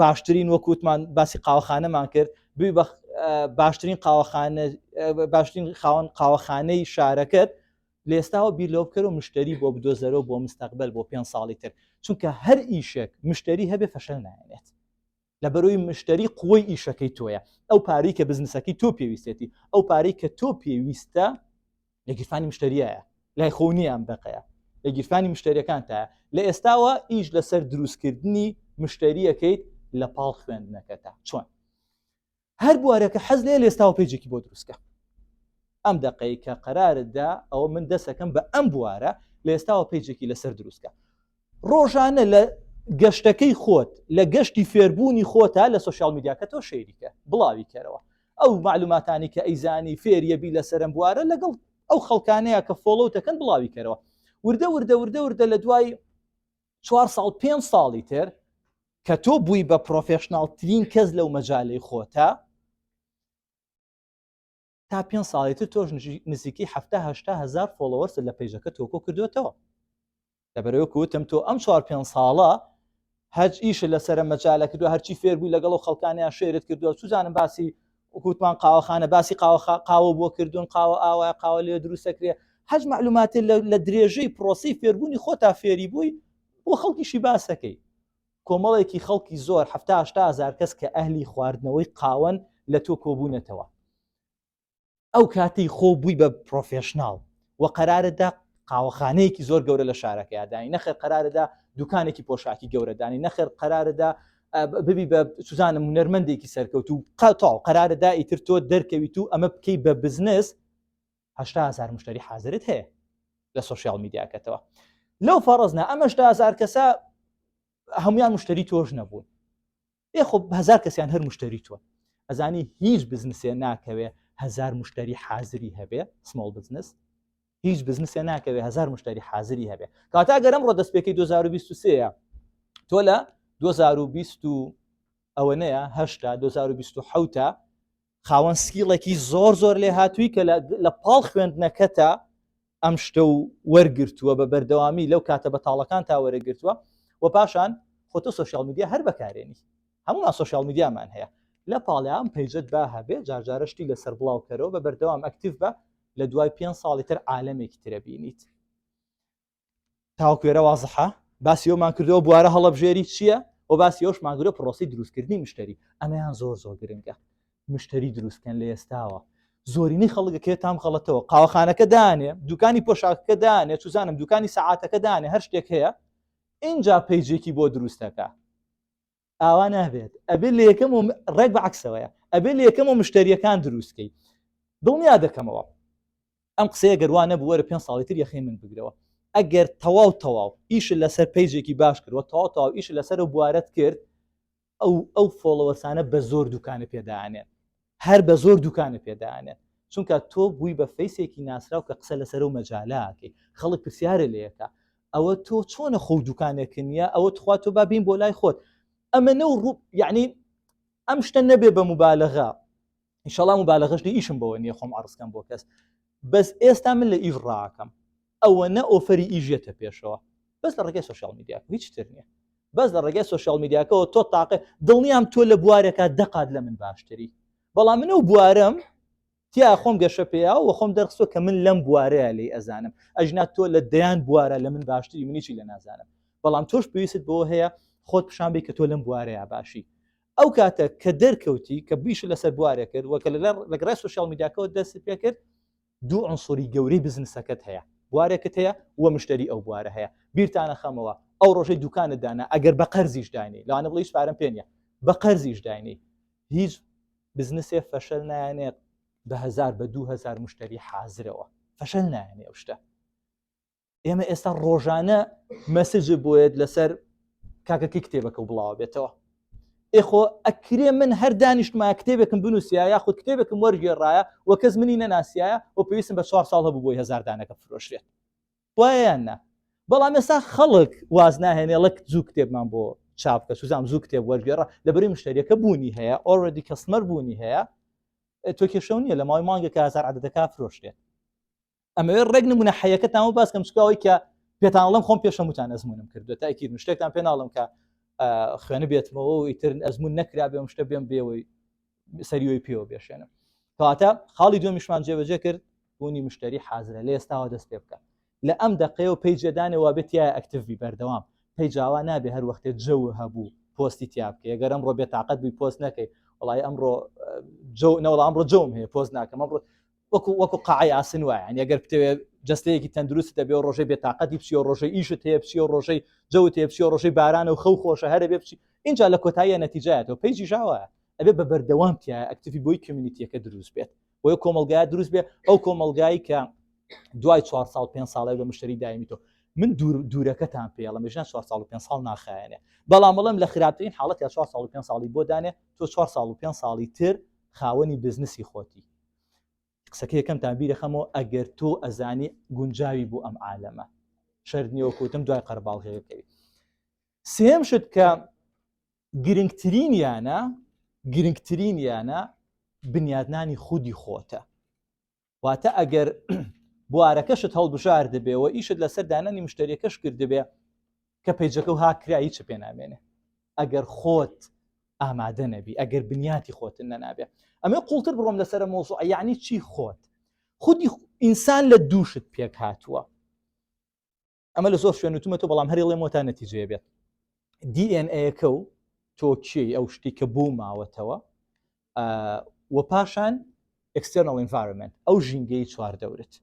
باشترین وەکوتمان باسی قاوەخانەمان کرد ببی بە باشترین خاوەن قاوەخانەی شارەکەت لە ئێستاوە بیر لەوە بکەرەوە مشتری بۆ بدۆزەرەوە بۆ مستەقبل بۆ 5 ساڵی تر چونکە هەر ئیشێک مشتری هەبێ فەشەل نایێنێت لە بەرەوەی مشتری قوەی ئیشەکەی تۆیە ئەو پارەی کە بزنسەکەی تۆ پێویستێتی ئەو پارەی کە تۆ پێویستە لە گیرفانی مشتریایە لای خۆنییان بەقەیە لە گیرفانی مشتریەکانتایە لە ئێستاوە ئیش لەسەر دروستکردنی مشتریەکەیت لە پاڵ خوێندنەکەتە چۆن هەر بوارەکە حەز لێ لە ئێستاوە پێیجێکی بۆ دروستکە ئەم دەقەی کە قەراردا ئەوە من دەسەکەم بە ئەم بوارە لە ئێستاوە پێیجێکی لەسەر دروستکە ڕۆژانە لە گەشتەکەی خۆت لە گەشتی فێربوونی خۆتە لە سوشیال میدیاکە تۆ شێریکە بڵاوی کەرەوە ئەو معلوماتانی کە ئەیزانی فێریەبی لەسەرم بوارە لەگەڵ ئەو خەڵکانەیە کە فۆڵۆتەکەن بڵاوی کەرەوە وردە لە دوای 4 ساڵ 5 ساڵی تر کە تۆ بووی بە پرۆفێشناڵترین کەس لەو مەجالەی خۆتە تا 5 ساڵی تر تۆش نزیکی 70-80 هزار فۆلۆوەرس لە پێیجەکە تۆکۆ کردوێتەوە لەبەرەوە کەوتم تۆ ئەم 4-5 ساڵە هەج ئیشە لەسرە مەجالە کردو هەرچی فێربووی لەگەڵ و خەڵکانیان شێرت کردووە سوزانم باسی وکوتمان قاوەخانە باسی قاوە بۆ کردوون قاوە ئاوای قاوە لێ دروستەکرێ هەج معلوماتی لە درێژەی پرۆسی فێربوونی خۆتا فێری بووی بۆ خەڵکیشی باسەکەی کۆمەڵێکی خەڵکی زۆر 70-80 هزار کەس کە ئەهلی خواردنەوەی قاوەن لە تۆ کۆبوونەتەوە ئەو کاتی خۆ بووی بە پرۆفێشناڵ و قەرارەدا قاوەخانەیەکی زۆر گەورە لە شارەکەی دانی نەخێر قەرارەدا دوکانێکی پۆشاکی گەورەدانی نەخێر قەرارەدا ببی بە سوزانم هونەرمەندێکی سەرکەوت و قەتاو قەرارەدا ئیتر تۆ دەرکەویت و ئەمە بکەی بە بزنس 80 هزار مشتری حاضرت هەیە لە سوشیال میدیاکەتەوە لەو فەڕەزنا ئەمە 80 هزار کەسە هەمویان مشتری تۆش نەبوون خۆ هزار کەسیان هەر مشتری تۆ ئەزانی هیچ بزنسێ ناکەوێ 1000 مشتری حاضری هەبێ سمۆڵ بزنس هیچ بزنسێ ناکەوێ 1000 مشتری حاضری هەبێ کاتا گەرم ڕۆ دەستپێکی 2023 تۆ لە 2020 ئەوەنەیە هەشتا 2027 خاوەن سکیڵێکی زۆر لێ هاتووی کە لە پاڵ خوێندنەکەتە ئەم شتە و وەرگرتووە بە بەردەوامی لەو کاتە بەتاڵەکان تا وەرەگرتووە و پاشان خۆتە سوشیال میدیا هەر بەکارێنی هەمومان سوشیال میدیامان هەیە لە پاڵیان پەیجت با هەبێ جارجارشتی لەسەر بڵاوکەرەوە بە بەردەوام ئەکتیڤ بە لە دوای 5 ساڵی تر عالەمێکی ترە بینیت تاوەکوێرە وازحە باسی ئەومان کردەوە بوارە هەڵەبژێری چییە و باسی ئەوش ماگرە پرۆسی دروستکردنی مشتری ئەمەیان زۆر گرنگە مشتری دروستکەن لە ئێستاوە زۆرینەی خەڵکەکە تام خەڵەتەوە قاوەخانەکە دانێ دوکانی پۆشاکەکە دانێ چوزانم دوکانی سەعاتەکە دانێ هەر شتێک هەیە اینجا پەیجێکی بۆ دروستەکە ئاوا نابێت ئەبێ لە یەکەم و ڕێک بە عەکسەوەیە ئەبێ لە یەکەم و مشتریەکان دروستکەی دڵنیا دەکەمەوە ئەم قسەیە گەروانە بووەرە 5 ساڵی تر یەخەی من بگرەوە ئەگەر تەواو ئیش لەسەر پەیجێکی باش کردوە تەواو ئیش لەسەر و بوارەت کرد ئەو فۆڵۆوەرسانە بە زۆر دوکانە پێدانێن هەر بە زۆر دوکانە پێدانێن چونکە تۆ بووی بە فەیسێکی ناسراو کە قسە لەسەر و مەجالاکەی خەڵک پرسیارە لە یەکە ئەوە تۆ چۆنە خۆ دوکانێک نییە ئەوە تخوا تۆ بابین بۆ لای خۆت ئەمە نە ڕوو یعنی ئەم شتە نەبێ بە مبالغە ئینشەڵا مبالغەش ئیشم بەوە نییە خۆم عەرزکەم بۆ کەس بەس ئێستا من لە ئیش ڕاکەم ئەوە نە ئۆفەری ئیژێتە پێشەوە بەس لە ڕێگەی سوشیال میدیا هیچ تر نییە بەس لە ڕێگەی سوشیال میدیاکەەوە تۆ تاقی دڵنیام تۆ لە بوارێکە دەقات لە من باشتری بەڵام من و بوارم تیا خۆم گەشە پێیا و خۆم دەرخستۆ کە من لەم بوارەیە لێ ئەزانم ئەژنا تۆ لە دەیان بوارە لە من باشتری منیچی لە نازانم بەڵام تۆش پێویست بۆ هەیە خۆت پیشان بێ کە تۆ لەم بوارەیە باشی ئەو کاتە کە دەرکەوتی کە بیش لەسەر بوارێک کرد وەکە لەگەڕای سوشیال میدیاکەەوە دەست پێ کرد دوو عنسوری گەورەی بزنسەکەت هەیە بوارێکت هەیە و مشتری ئەو بوارە هەیە بیرتانە خەمەوە ئەو ڕۆژەی دوکانت دانا ئەگەر بە قەرزیش داینی لەوانە بڵێ هیچ پارەم پێ نییە بە قەرزیش داینی هیچ بزنسێ فەشەل نایانێت بە 1000 بە 2000 مشتری حازرەوە فەشەل نایانێ ئەو شتە ئێمە ئێستا ڕۆژانە مەسج بۆیت لەسەر کاکەکەی کتێبەکە و بڵاو بێتەوە ئێخۆ ئەکرێ من هەر دانیشتمایە کتێبێکم بنووسایە یاخود کتێبێکم وەرگێڕایە و کەس منی نەناسیایە و پێویستم بە 4 ساڵ هەبوو بۆی 1000 دانەکە فرۆشرێت وایەیان نا بەڵام ئێستا خەڵک واز ناهێنێ لەک زوو کتێبمان بۆ چاپکە سوزام زوو کتێب وەرگێڕە لەبەری مشتریەکە بوونی هەیە ئۆڕێدی کەسمەر بوونی هەیە تۆ کێشە نییە لە ماوەی مانگێکە 1000 عەدەدەکە فرۆشرێت ئەمەوێ ڕێک نمونە حەیەکەتان و باسکەم چکاوەی کە پێتانڵم خۆم پێشەموتان ئەزمونم کردو تاکید شتێکتان پێ ناڵم کە خوێنە بێتمەوە و ئیتر ئەزمون نەکرا بێم شتە بێم بێەوەی سەریەوەی پێوە بێشێنم کەواتە خاڵی دومیشمان جێبەجێ کرد بوونی مشتری حازرە لە ئێستاوە دەست پێ بکە لە ئەم دقەیە و پێیجێدانەوە بێت یای ئەکتیڤی بەردەوام پێیجاوا نابێ هەر وەختێ جەوە هەبوو پۆستی تیا بکە ئەگەر ئەمڕۆ بێتاقەت بووی پۆست نەکەی وڵای ئەمڕۆ نەوەڵام ئەمڕۆ جەوم هەیە پۆست ناکەم ئەمڕۆ وەکو قاعی ئاسن وایە ینی ئەگەر بتەوێت جستەیەکی تەندروست دەبێ و ڕۆژەی بێتاقەتی پسی و ڕۆژەی ئیشت هەیە پسی و ڕۆژەی جەوت هەیە پسی و ڕۆژەی بارانە و خەو خۆشە هەرە بێ بچی اینجا لە کۆتاییە نەتیجایەتەوە پێیجی ژاوایە ئەبێ بە بەردەوام تایە ئەکتیڤی بۆی کمیونیتیەکە دروست بێت بۆیە کۆمەلگای دروست بێ ئەو کۆمەلگایی کە دوای 4 ساڵ 5 ساڵی بە مشتری دایمیتەوە من دوورەکەتان پێڵم ژیان 4 ساڵ و 5 ساڵ ناخایەنێ بەڵام بەڵام لە خراپترین حاڵەت یا 4 ساڵ و 5 ساڵی بۆ دانێ تۆ 4 ساڵ و 5 ساڵی تر خاوەنی بزنسی خۆتی قسەکە یەکەم تابیرە خەمەوە ئەگەر تۆ ئەزانی گونجاوی بوو ئەم عالەمە شەردنیەوە کوتم دوای قەرباڵغێەکەوی سێم شت کە گرنگترینیانە بنیادنانی خودی خۆتە واتە ئەگەر بوارەکەشت هەڵبژار دەبێەوە ئیشت لەسەر دانانی مشتریەکەش کرد دەبێ کە پەیجەکە و هاکرایی چ پێ نامێنێ ئەگەر خۆت ئامادە نەبی ئەگەر بنیاتی خۆتن نەنابێ ئەمێ قوڵتر بڕۆم لەسەر مۆزوع یعنی چی خۆت خودی ئینسان لە دووشت پێک هاتووە ئەمە لە زۆر شوێنوتمەوە بەڵام هەری لێمەوەتان نەتیجەیە بێت DNA-یەکە و تۆ چی ئەو شتی کە بوو ماوەتەوە و پاشان external environment ئەو ژینگەی چواردەورت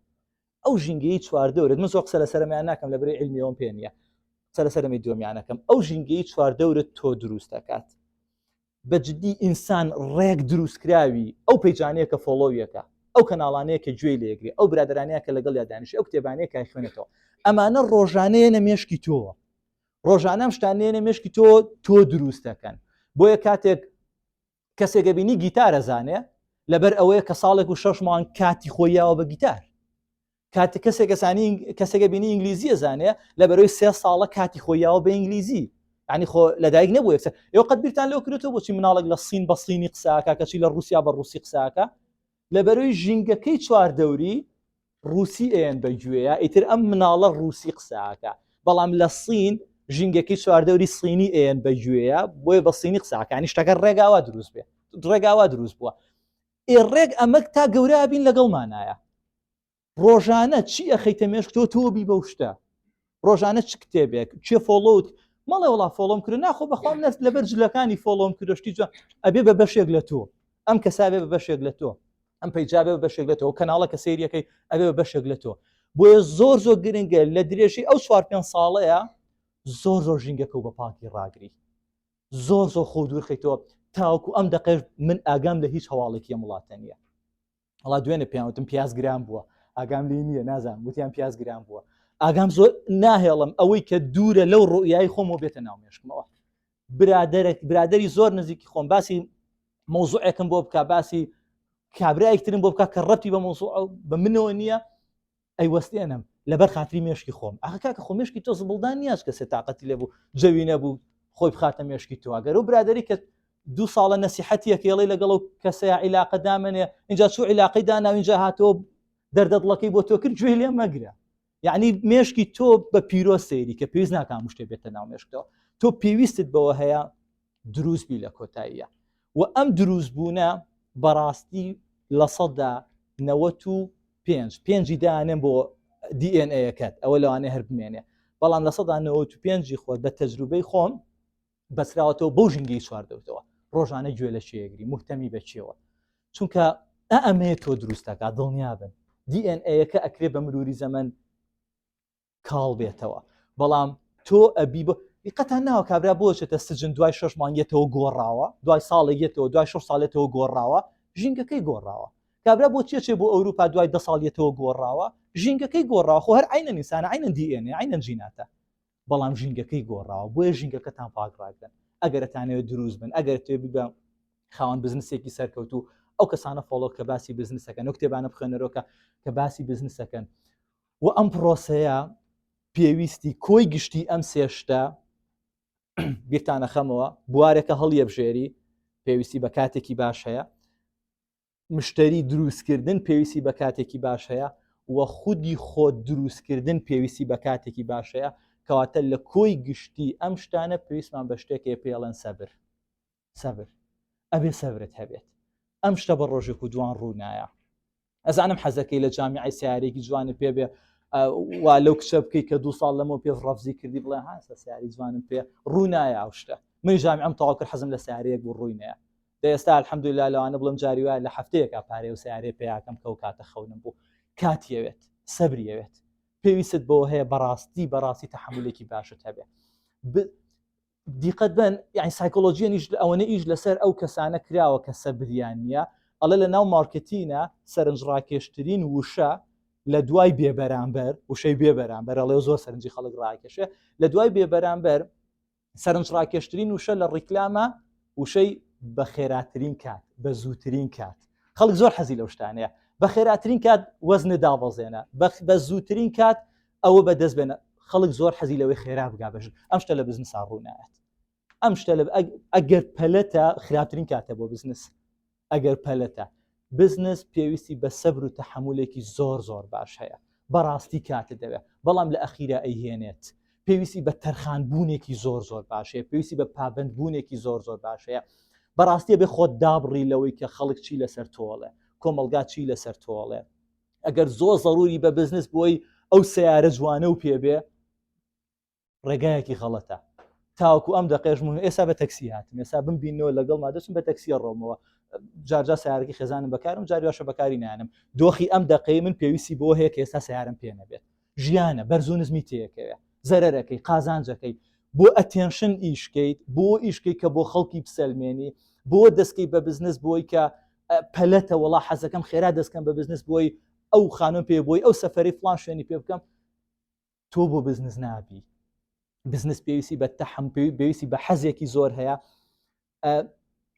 ئەو ژینگەی چواردەورت من زۆر قسە لەسەرەمیان ناکەم لە بەرەی علمیەوەم پێ نییە قسە لەسەرەمی دووەمیانەکەم ئەو ژینگەی چواردەورت تۆ دروست دەکات بەجددی ئینسان ڕێک دروستکراوی ئەو پەیجانەیە کە فۆڵۆویەکە ئەو کەناڵانەیە کە گوێی لێگری ئەو برادرانەیە کە لەگەڵ یادانیش ئەو کتێبانەیە کە خوێنێتەوە ئەمانە ڕۆژانەیە نەمێشکی تۆوە ڕۆژانەم شتانەیە نەمێشکی تۆ دروست دەکەن بۆیە کاتێک کەسێکە بینی گیتارە زانێ لەبەر ئەوەیە کە ساڵێک و 6 مانگ کاتی خۆیاوە بە گیتار کاتی کەسێکە بینی ئینگلیزیە زانێ لەبەرەوەی 3 ساڵە کاتی خۆیاوە بە ئینگلیزی ینی خۆ لەدایک نەبوو یەکسەر ئێوە قەت بیرتان لەو کردێتەوە بۆچی مناڵێک لە سین بە سینی قساکە کەچی لە رووسیا بە ڕووسی قساکە لەبەرەوەی ژینگەکەی چواردەوری رووسی ئێن بەگوێیە ئیتر ئەم مناڵە رووسی قساکە بەڵام لە سین ژینگەکەی چواردەوری سینی ئێن بەگوێیە بۆیە بە سینی قساکانی شتەکە ڕێگاوا دروست بێ ڕێگاوا دروست بووە ڕێک ئەمە تا گەورە بین لەگەڵمانایە ڕۆژانە چی ئەخەیتە مێشک تۆبی بەو شتە ڕۆژانە چ کتێبێک چێ فۆڵۆت مەڵێ وڵا فۆڵۆم کرد ناخۆ بەخوام نست لەبەر جلەکانی فۆڵۆم کردشتی جوان ئەبێ بە بەشێک لە تۆ ئەم کەسابێ بە بەشێک لە تۆ ئەم پەیجابێ بە بەشێک لە تۆ کەناڵە کە سەیریەکەی ئەبێ بە بەشێک لە تۆ بۆیە زۆر گرنگە لە درێژی ئەو 4-5 ساڵەیە زۆر ژینگەکە و بە پاکی ڕاگری زۆر خۆ دوور خەیتەوە تاوکو ئەم دقەش من ئاگام لە هیچ هەواڵێکی وڵاتە نییە هەڵا دوێنێ پیاوتم پیازگران بووە ئاگام لێ نییە نازانم وتیان پیازگران بووە ئاگام زۆر ناهێڵم ئەوەی کە دوورە لەو ڕوئیایی خۆمەوە بێتە ناومێشکمەوە برادری زۆر نزیکی خۆم باسی مۆزوعێکم بۆ بکە باسی کابرایەکترم بۆ بکە کە ڕەتی بە مۆزوع بە منەوە نییە ئەیوەستێنم لەبەر خاتری مێشکی خۆم ئاکا کە خۆ مێشکی تۆ زبڵدان نیاز کە سێتاقەتی لێبوو جەوی نەبوو خۆی بخاتە مێشکی تۆ ئەگەر و برادری کە 2 ساڵە نەسیحەتیەکێڵی لەگەڵ و کەسەیە عیلاقە دامنێ اینجا چوو عیلاقی دانا اینجا هاتۆ دەردەدڵەکەی بۆ تۆ کرد گوێ لێ مەگرە یعنی مێشکی تۆ بە پیرۆ سەیری کە پێویست ناکام شتێ بێتە ناو مێشکەوە تۆ پێویستت بەوە هەیە دروستبی لە کۆتاییە و ئەم دروست بوونە بەڕاستی لە 95 دانێن بۆ DNA-یەکەت ئەوە لەوانەیە هەر بمێنێ بەڵام لە 95 خۆت بە تەجروبەی خۆم بەسراوەتەوە بەو ژینگەی چواردەوتەوە ڕۆژانە گوێ لە شێگری موهتەمی بەچێوە چونکە ئەمەیە تۆ دروستەکە دڵنیا بن DNA-یەکە ئەکرێ بە مروری زەمن کاڵ بێتەوە بەڵام تۆ ئەبی بە قەتان ناوە کابرا بۆچێتە سجن دوای 6 مانگێتەوە گۆڕاوە دوای ساڵێتەوە دوای 6 ساڵێتەوە گۆڕاوە ژینگەکەی گۆڕاوە کابرا بۆ چێ بۆ ئەوروپا دوای 10 ساڵێتەوە گۆڕاوە ژینگەکەی گۆڕاوە خۆ هەر عینە نیسانە عینە DNA عینە ژیناتە بەڵام ژینگەکەی گۆڕاوە بۆیە ژینگەکەتان پاکڕاکەن ئەگەرتانەوێت دروست بن ئەگەر توێ بە خاوەن بزنسێکی سەرکەوتو ئەو کەسانە فۆڵۆ کە باسی بزنسەکەن ئەو کتێبانە بخوێنەرەوە کە باسی بزنسەکەن و ئەم پرۆسەیە پێویستی کۆی گشتی ئەم سێشتە بیرتانە خەمەوە بوارێکە هەڵیە بژێری پێویستی بە کاتێکی باش هەیە مشتری دروستکردن پێویستی بە کاتێکی باش هەیە و خودی خۆت دروستکردن پێویستی بە کاتێکی باشەیە کەواتە لە کۆی گشتی ئەم شتانە پێویستمان بە شتێکێ پێڵەن سەبر ئەبێ سەبرت هەبێت ئەم شتە بە ڕۆژێک و دوان ڕوونایە ئەزانم حەزەکەی لە جامیعی سیارێکی جوانە پێبێ وا لەو کچە بکەی کە 2 ساڵ لەمەوە پێ ڕەفزی کردی بڵێ هاسە سیاری جوانم پێ ڕوونایە ئەو شتە من جامیعەم تەواو کرد حەزم لە سیارەیەک بوو ڕووینەیە ئێستا الحەمدوللا لەوانە بڵم جاری وایە لە هەفتەیەکە پارەی و سیارەیە پێیاکەم کە و کاتە خەونم بوو کاتیەوێت سەبریەوێت پێویست بەوە هەیە بەڕاستی تەحملێکی باشت هەبێ دیقەت بن یعنی سایکۆلۆژیە ئەوەنە ئیش لەسەر ئەو کەسانە کراوە کە سەبریان نییە ئەڵێ لە ناو مارکتینە سەرنجڕاکێشترین وشە لە دوای بێبەرامبەر وشەی بێبەرامبەر ئەڵێ زۆر سەرنجی خەڵک ڕاکێشێ لە دوای بێبەرامبەر سەرنجڕاکێشترین وشە لە ڕیکلامە وشەی بە خێراترین کات بە زووترین کات خەڵک زۆر حەزی لەو شتانەیە بە خێراترین کات وەزنە دابەزێنە بە زووترین کات ئەوە بەدەست بێنە خەڵک زۆر حەزی لەوەی خێرا بگا بەژن ئەم شتە لە بزنسا ڕوونایەت ئەم شتە ئەگەر پەلەتە خراپترین کاتە بۆ بزنس ئەگەر پەلەتە بزنس پێویستی بە سەبر و تەحملێکی زۆر باش هەیە بەڕاستی کاتە دەوێت بەڵام لە ئەخیرە ئەیهێنێت پێویستی بە تەرخانبوونێکی زۆر باشەیە پێویستی بە پابندبوونێکی زۆر باشەیە بەڕاستیە بێ خۆت دابڕی لەوەی کە خەڵک چی لەسەر تۆڵێ کۆمەلگا چی لەسەر تۆڵێ ئەگەر زۆر ضروری بە بزنس بۆی ئەو سیارە جوانە و پێبێ ڕێگایەکی غەڵەتە تاوەکو ئەم دەقێژمون ئێستا بە تەکسی هاتم ئێستا بمبینەوە لەگەڵ مادەچم بە تەکسیە ڕۆمەوە جارجا سیارەکەی خێزانم بەکارم جاریاشە بەکاری نانم دۆخی ئەم دەقەی من پێویستی بۆ هەیە کە ئێستا سیارم پێ نەبێت ژیانە بەرزونزمی تێکەوێ زەرەرەکەی قازانجەکەی بۆ ئەتێنشن ئیشکەیت بۆ ئیشکەی کە بۆ خەڵکی بسەلمێنی بۆ دەستکەی بە بزنس بۆی کە پەلەتە وڵا حەزەکەم خێرا دەستکەم بە بزنس بۆی ئەو خانم پێ بۆی ئەو سەفەری فلان شوێنی پێ بکەم تۆ بۆ بزنس نابی بزنس پێویستی بە تەحم پێویستی بە حەزێکی زۆر هەیە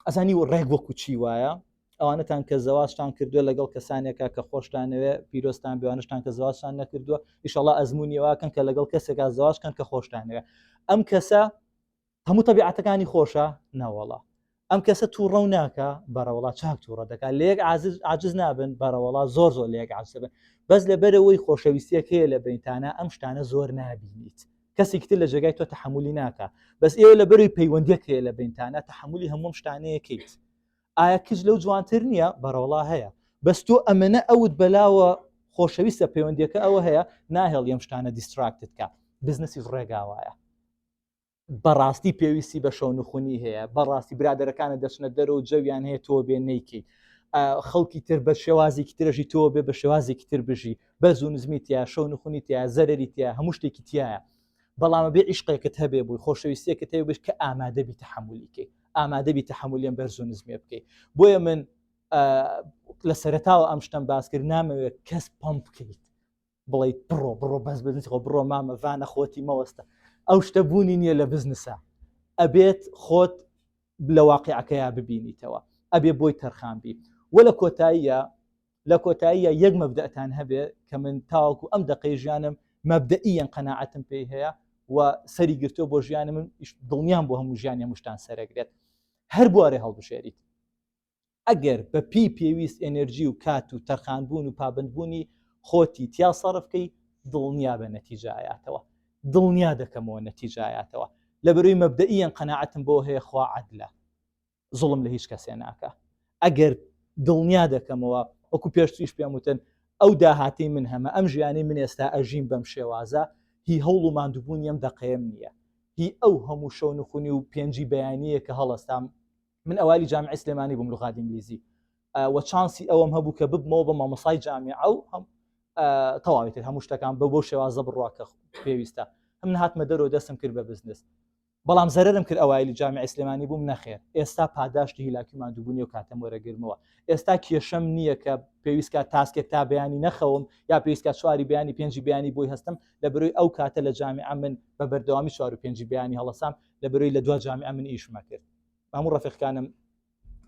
ئەزانی و ڕێک وەکو چی وایە ئەوانەتان کە زەواجتان کردووە لەگەڵ کەسانێکە کە خۆشتانەوێ پیرۆستان بێوانشتان کە زەواجتان نەکردووە ئیشەڵا ئەزمونیەوەکەن کە لەگەڵ کەسێکا زەواجکەن کە خۆشتانەوێ ئەم کەسە هەموو تەبیعەتەکانی خۆشە ناوەڵا ئەم کەسە تووڕە و ناکە بەرەوەڵا چاک تووڕە دەکات لە یەک عاجز نابن بەرەوەڵا زۆر لە یەک عاجز بن بەس لەبەرەوەی خۆشەویستیەک هەیە لە بینتانە ئەم شتانە زۆر نابینیت کەسێک تر لە جێگای تۆ تەحملی ناکە بەس ئێوە لە بەروی پەیوەندیەک هەیە لە بینتانە تەحملی هەموم شتانەیەکەیت ئایا کچ لەو جوانتر نییە بەرەوەڵا هەیە بەس تۆ ئەمەنە ئەوت بەلاوە خۆشەویستە پەیوەندیەکە ئەوە هەیە ناهێڵ یەم شتانە دیستراکتت کە بزنسی ڕێگاوایە بەڕاستی پێویستی بە شەونخونی هەیە بەڕاستی برادەرەکانە دەچنە دەرەوە جەویان هەیە تۆ بێ نەیکی خەڵکی تر بە شێوازێکی ترەژی تۆ بێ بە شێوازێکی تر بژی بەزوو نزمیتە شەونخونی تیا زەرریتە هەموو شتێکی تایە بەڵامە بێ عیشقێکت هەبێ بووی خۆشەویستیەکەت هەیە بش کە ئامادەبی تەحملیکەی ئامادەبی تەحملیان بەرزوو نزمێ بکەیت بۆیە من لە سەرەتاوە ئەم شتم باسکرد نامەوێت کەس پەم بکەیت بڵیت بڕۆ بەس بزنس خۆ بڕۆ مامەڤانە خۆتی مەوەستە ئەو شتە بوونی نییە لە بزنسە ئەبێت خۆت لە واقعەکەیە ببینیتەوە ئەبێ بۆی تەرخانبی وە لە کۆتاییە یەک مەبدەتان هەبێ کە من تاوەکو ئەم دەقەی ژیانم مەبدەئیەن قەناعەتم پێی هەیە و سەری گرتووە بۆ ژیانم من دڵنیام بۆ هەموو ژیانی هەمووشتان سەرەگرێت هەر بوارێ هەڵبژێریت ئەگەر بە پێویست ئێنەرژی و کات و تەرخانبوون و پابندبوونی خۆتی تیا سەرفکەی دڵنیا بە نەتیجایاتەوە دڵنیا دەکەمەوە نەتیجایاتەوە لە بەروی مەبدەئیەن قەناعەتم بۆ هەیە خوا عەدلە زوڵم لە هیچ کەسێ ناکە ئەگەر دڵنیا دەکەمەوە وەکو پێشتریش پێم وتن ئەو داهاتی من هەمە ئەم ژیانی من ئێستا ئەژیم بەم شێوازە هی هەوڵ و ماندووبوونی ئەم دەقەیەم نییە هی ئەو هەموو شەونخونی و پێنجی بەیانیە کە هەڵەستام من ئەوالی جامیعەی سلێمانی بووم لغات ئینگلیزی و چانسی ئەوەم هەبوو کە ببمەوە بە مامۆسای جامیعە و تەواویتر هەموو شتەکان بۆ شێوازە بڕواکە پێویستە هەم هاتمە دەرەوە دەستم کرد بە بزنس بەڵام زەرەرم کرد ئەوایلی جامیعەی سلێمانی بووم نەخێر ئێستا پاداشتی هیلاکی ماندووبوونی و کاتەم وەرەگرمەوە ئێستا کێشەم نییە کە پێویستکە تاسکێک تا بەیانی نەخەوم یا پێویستکە چواری بەیانی پێنجی بەیانی بۆی هەستم لە بەروی ئەو کاتە لە جامیعە من بە بەردەوامی 4 و 5 بەیانی هەڵەسام لە بەروی لە دوا جامیعە من ئیشمە کرد هەموو ڕەفیقەکانم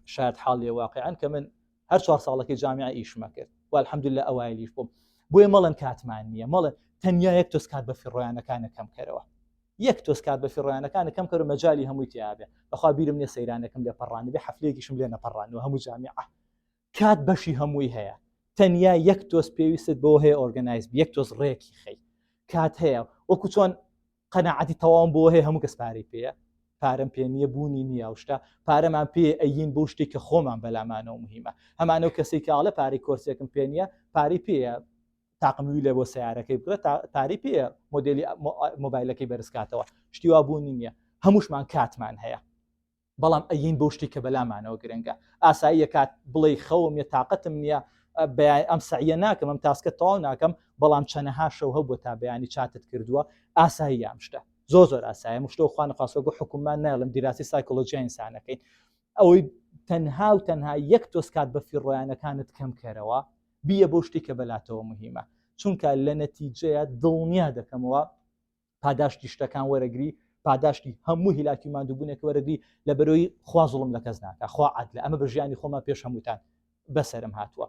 شاید حاڵی واقعیان کە من هەر 4 ساڵەکەی جامیعە ئیشمە کرد و الحەمدولله ئەوایلیش بووم بۆیە مەڵن کاتمان نییە مەڵن تەنیا یەک تۆز کات بە فیڕۆیانەکانە کەم کەرەوە یەک تۆز کات بە فیڕۆیانەکانە کەم کەرە مەجای هەمووی تیابێ بەخوا بیرم نیە سەیرانەکەم لێ پەڕانی بێ حەفلەیەکیشم لێ نەپەڕانی و هەموو جامیعە کات بەشی هەمووی هەیە تەنیا یەک تۆز پێویست بۆ هەیە ئۆرگەنایز یەک تۆز ڕێکی خەی کات هەیە وەکو چۆن قەناعەتی تەواوم بۆ هەیە هەموو کەس پارەی پێیە پارەم پێ نییە بوونی نییە شتا پارەمان پێ ئەین بۆ شتێک کە خۆمان بەلامانەوە مهمە هەمانەو کەسێک کاڵە پارەی کۆرسێکم پێ نییە پارەی پێە تاقموی لێ بۆ سیارەکەی بکرێت پارەی پێە مۆدلی مۆبایلەکەی بەرزکاتەوە شتی وا بوونی نییە هەمووشمان کاتمان هەیە بەڵام ئەین بۆ شتی کە بەلامانەوە گرنگە ئاساییە کات بڵێ خەوم یە تااقەتم نییە ئەم سعیە ناکەم ئەم تاسکە تەواو ناکەم بەڵام چەنەها شەو هەو بۆ تا بەیانی چاتت کردووە ئاسایی یام شتە زۆر ئاسایە مشتۆ خوانە خاستەوە حکومان ناڵم دیراسی سایکۆلۆژی ئینسانەکەین ئەوەی تەنها و تەنها یەک تۆز کات بە فیڕۆیانەکانت کەم کەرەوە بیە بۆ شتی کە بەلاتەوە مهمە چونکە لە نەتیجەیە دڵنیا دەکەمەوە پاداشتی شتەکان وەرەگری پاداشتی هەموو هیلاکی مادووبوونێک وەرەگری لە بەرەوەی خوا زوڵم لە کەس ناکە خوا عەدلە ئەمە بە ژیانی خۆمان پێش هەمووتان بەسەرم هاتووە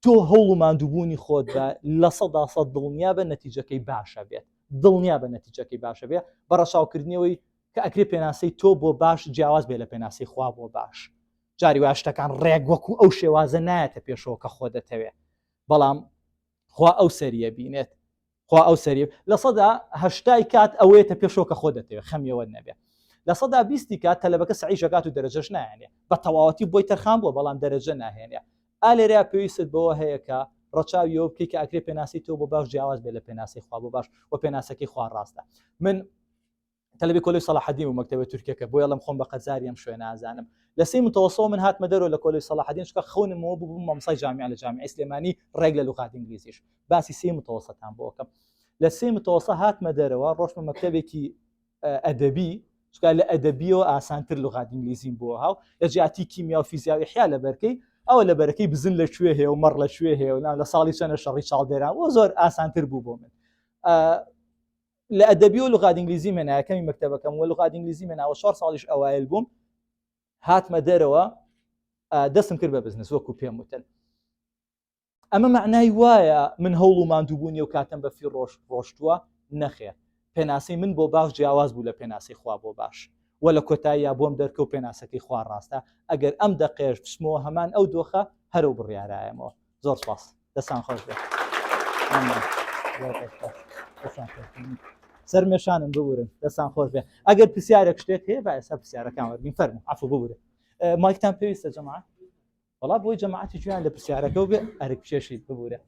تۆ هەوڵ و مادووبوونی خۆت بە لە 100% دڵنیا بە نەتیجەکەی باشە بێت دڵنیا بە نەتیجەکەی باشە بێت بە ڕەشاوکردنەوەی کە ئەکرێ پێناسەی تۆ بۆ باش جیاواز بێ لە پێناسی خوا بۆ باش جاری وا شتەکان ڕێک وەکو ئەو شێوازە نایەتە پێشەوە کە خۆ دەتەوێت بەڵام خوا ئەو سەریە بینێت خوا ئەو سەری لە 100 کات ئەوەیەتە پێشەوە کە خۆ دەتەوێت خەمیەوە نەبێت لە 120 کات تەلەبەکە سعیشەکات و دەرەجەش نایێنێ بە تەواوەتی بۆی تەرخان بووە بەڵام دەرەجە ناهێنێ ئالێریا پێویست بەوە هەیە کە ڕەچاویەوە بکەی کە ئەکرێ پێناسی تۆ بۆ باش جیاواز بێ لە پێناسی خوا بۆ باش و پێناسەکەی خوا ڕاستە من تەلەبی کۆلێژ سەلاحەدین و مەکتەبە تورکیەکە بۆ یەڵم خۆم بە قەزاریم شوێنە ئازانم لە سێ متەوەسڵ من هاتمە دەرەوە لە کۆلێژ سەلاحەدین چکە خەونمەوە بووم مامۆستای جامیع لە جامیعەی سلێمانی ڕێک لە لوغات ئینگلیزیش باسی سێ متەوەسەتان بۆ بکەم لە سێ متەوەسە هاتمە دەرەوە ڕۆژمە مەکتەبێکی ئەدەبی چکە لە ئەدەبیەوە ئاسانتر لوغات ئینگلیزیم بۆ هاو لە جیاتی کیمیا و فیزیا و ئیحیا لە بەرکەی ئەوە لە بەرەکەی بزن لەکوێ هەیە و مەڕ لەکوێ هەیە و لە ساڵی چەندە شەڕی چاڵدێران و زۆر ئاسانتر بوو بۆ من لە ئەدەبی و لوغات ئینگلیزی مێنایەکەمی مەکتەبەکەم و لوغات ئینگلیزی مێناوە 4 ساڵیش ئەوایل بووم هاتمە دەرەوە دەستم کرد بە بزنس وەکو پێم وتن ئەمە معنای وایە من هەوڵ و ماندووبوونی و کاتم بە فی ڕۆشتووە نەخێ پێناسی من بۆ باش جیاواز بوو لە پێناسی خوا بۆ باش و لە کۆتاییە بۆم دەرکە و پێناسەکەی خوا ڕاستە ئەگەر ئەم دەقێش بچمەوە هەمان ئەو دۆخە هەرو بڕیارایەمەوە زۆر سپاس دەستان خۆش بێت سەرمێشانم ببورن دەستان خۆش بێ ئەگەر پرسیارێک شتێک هەیە با ئێستا پرسیارەکان وەرگین فەرموو عەفو ببورێ مایکتان پێویستە جەماعەت وەڵا بۆی جەماعەتی جویان لە پرسیارەکە و بێ ئەرک پێشیت ببورێ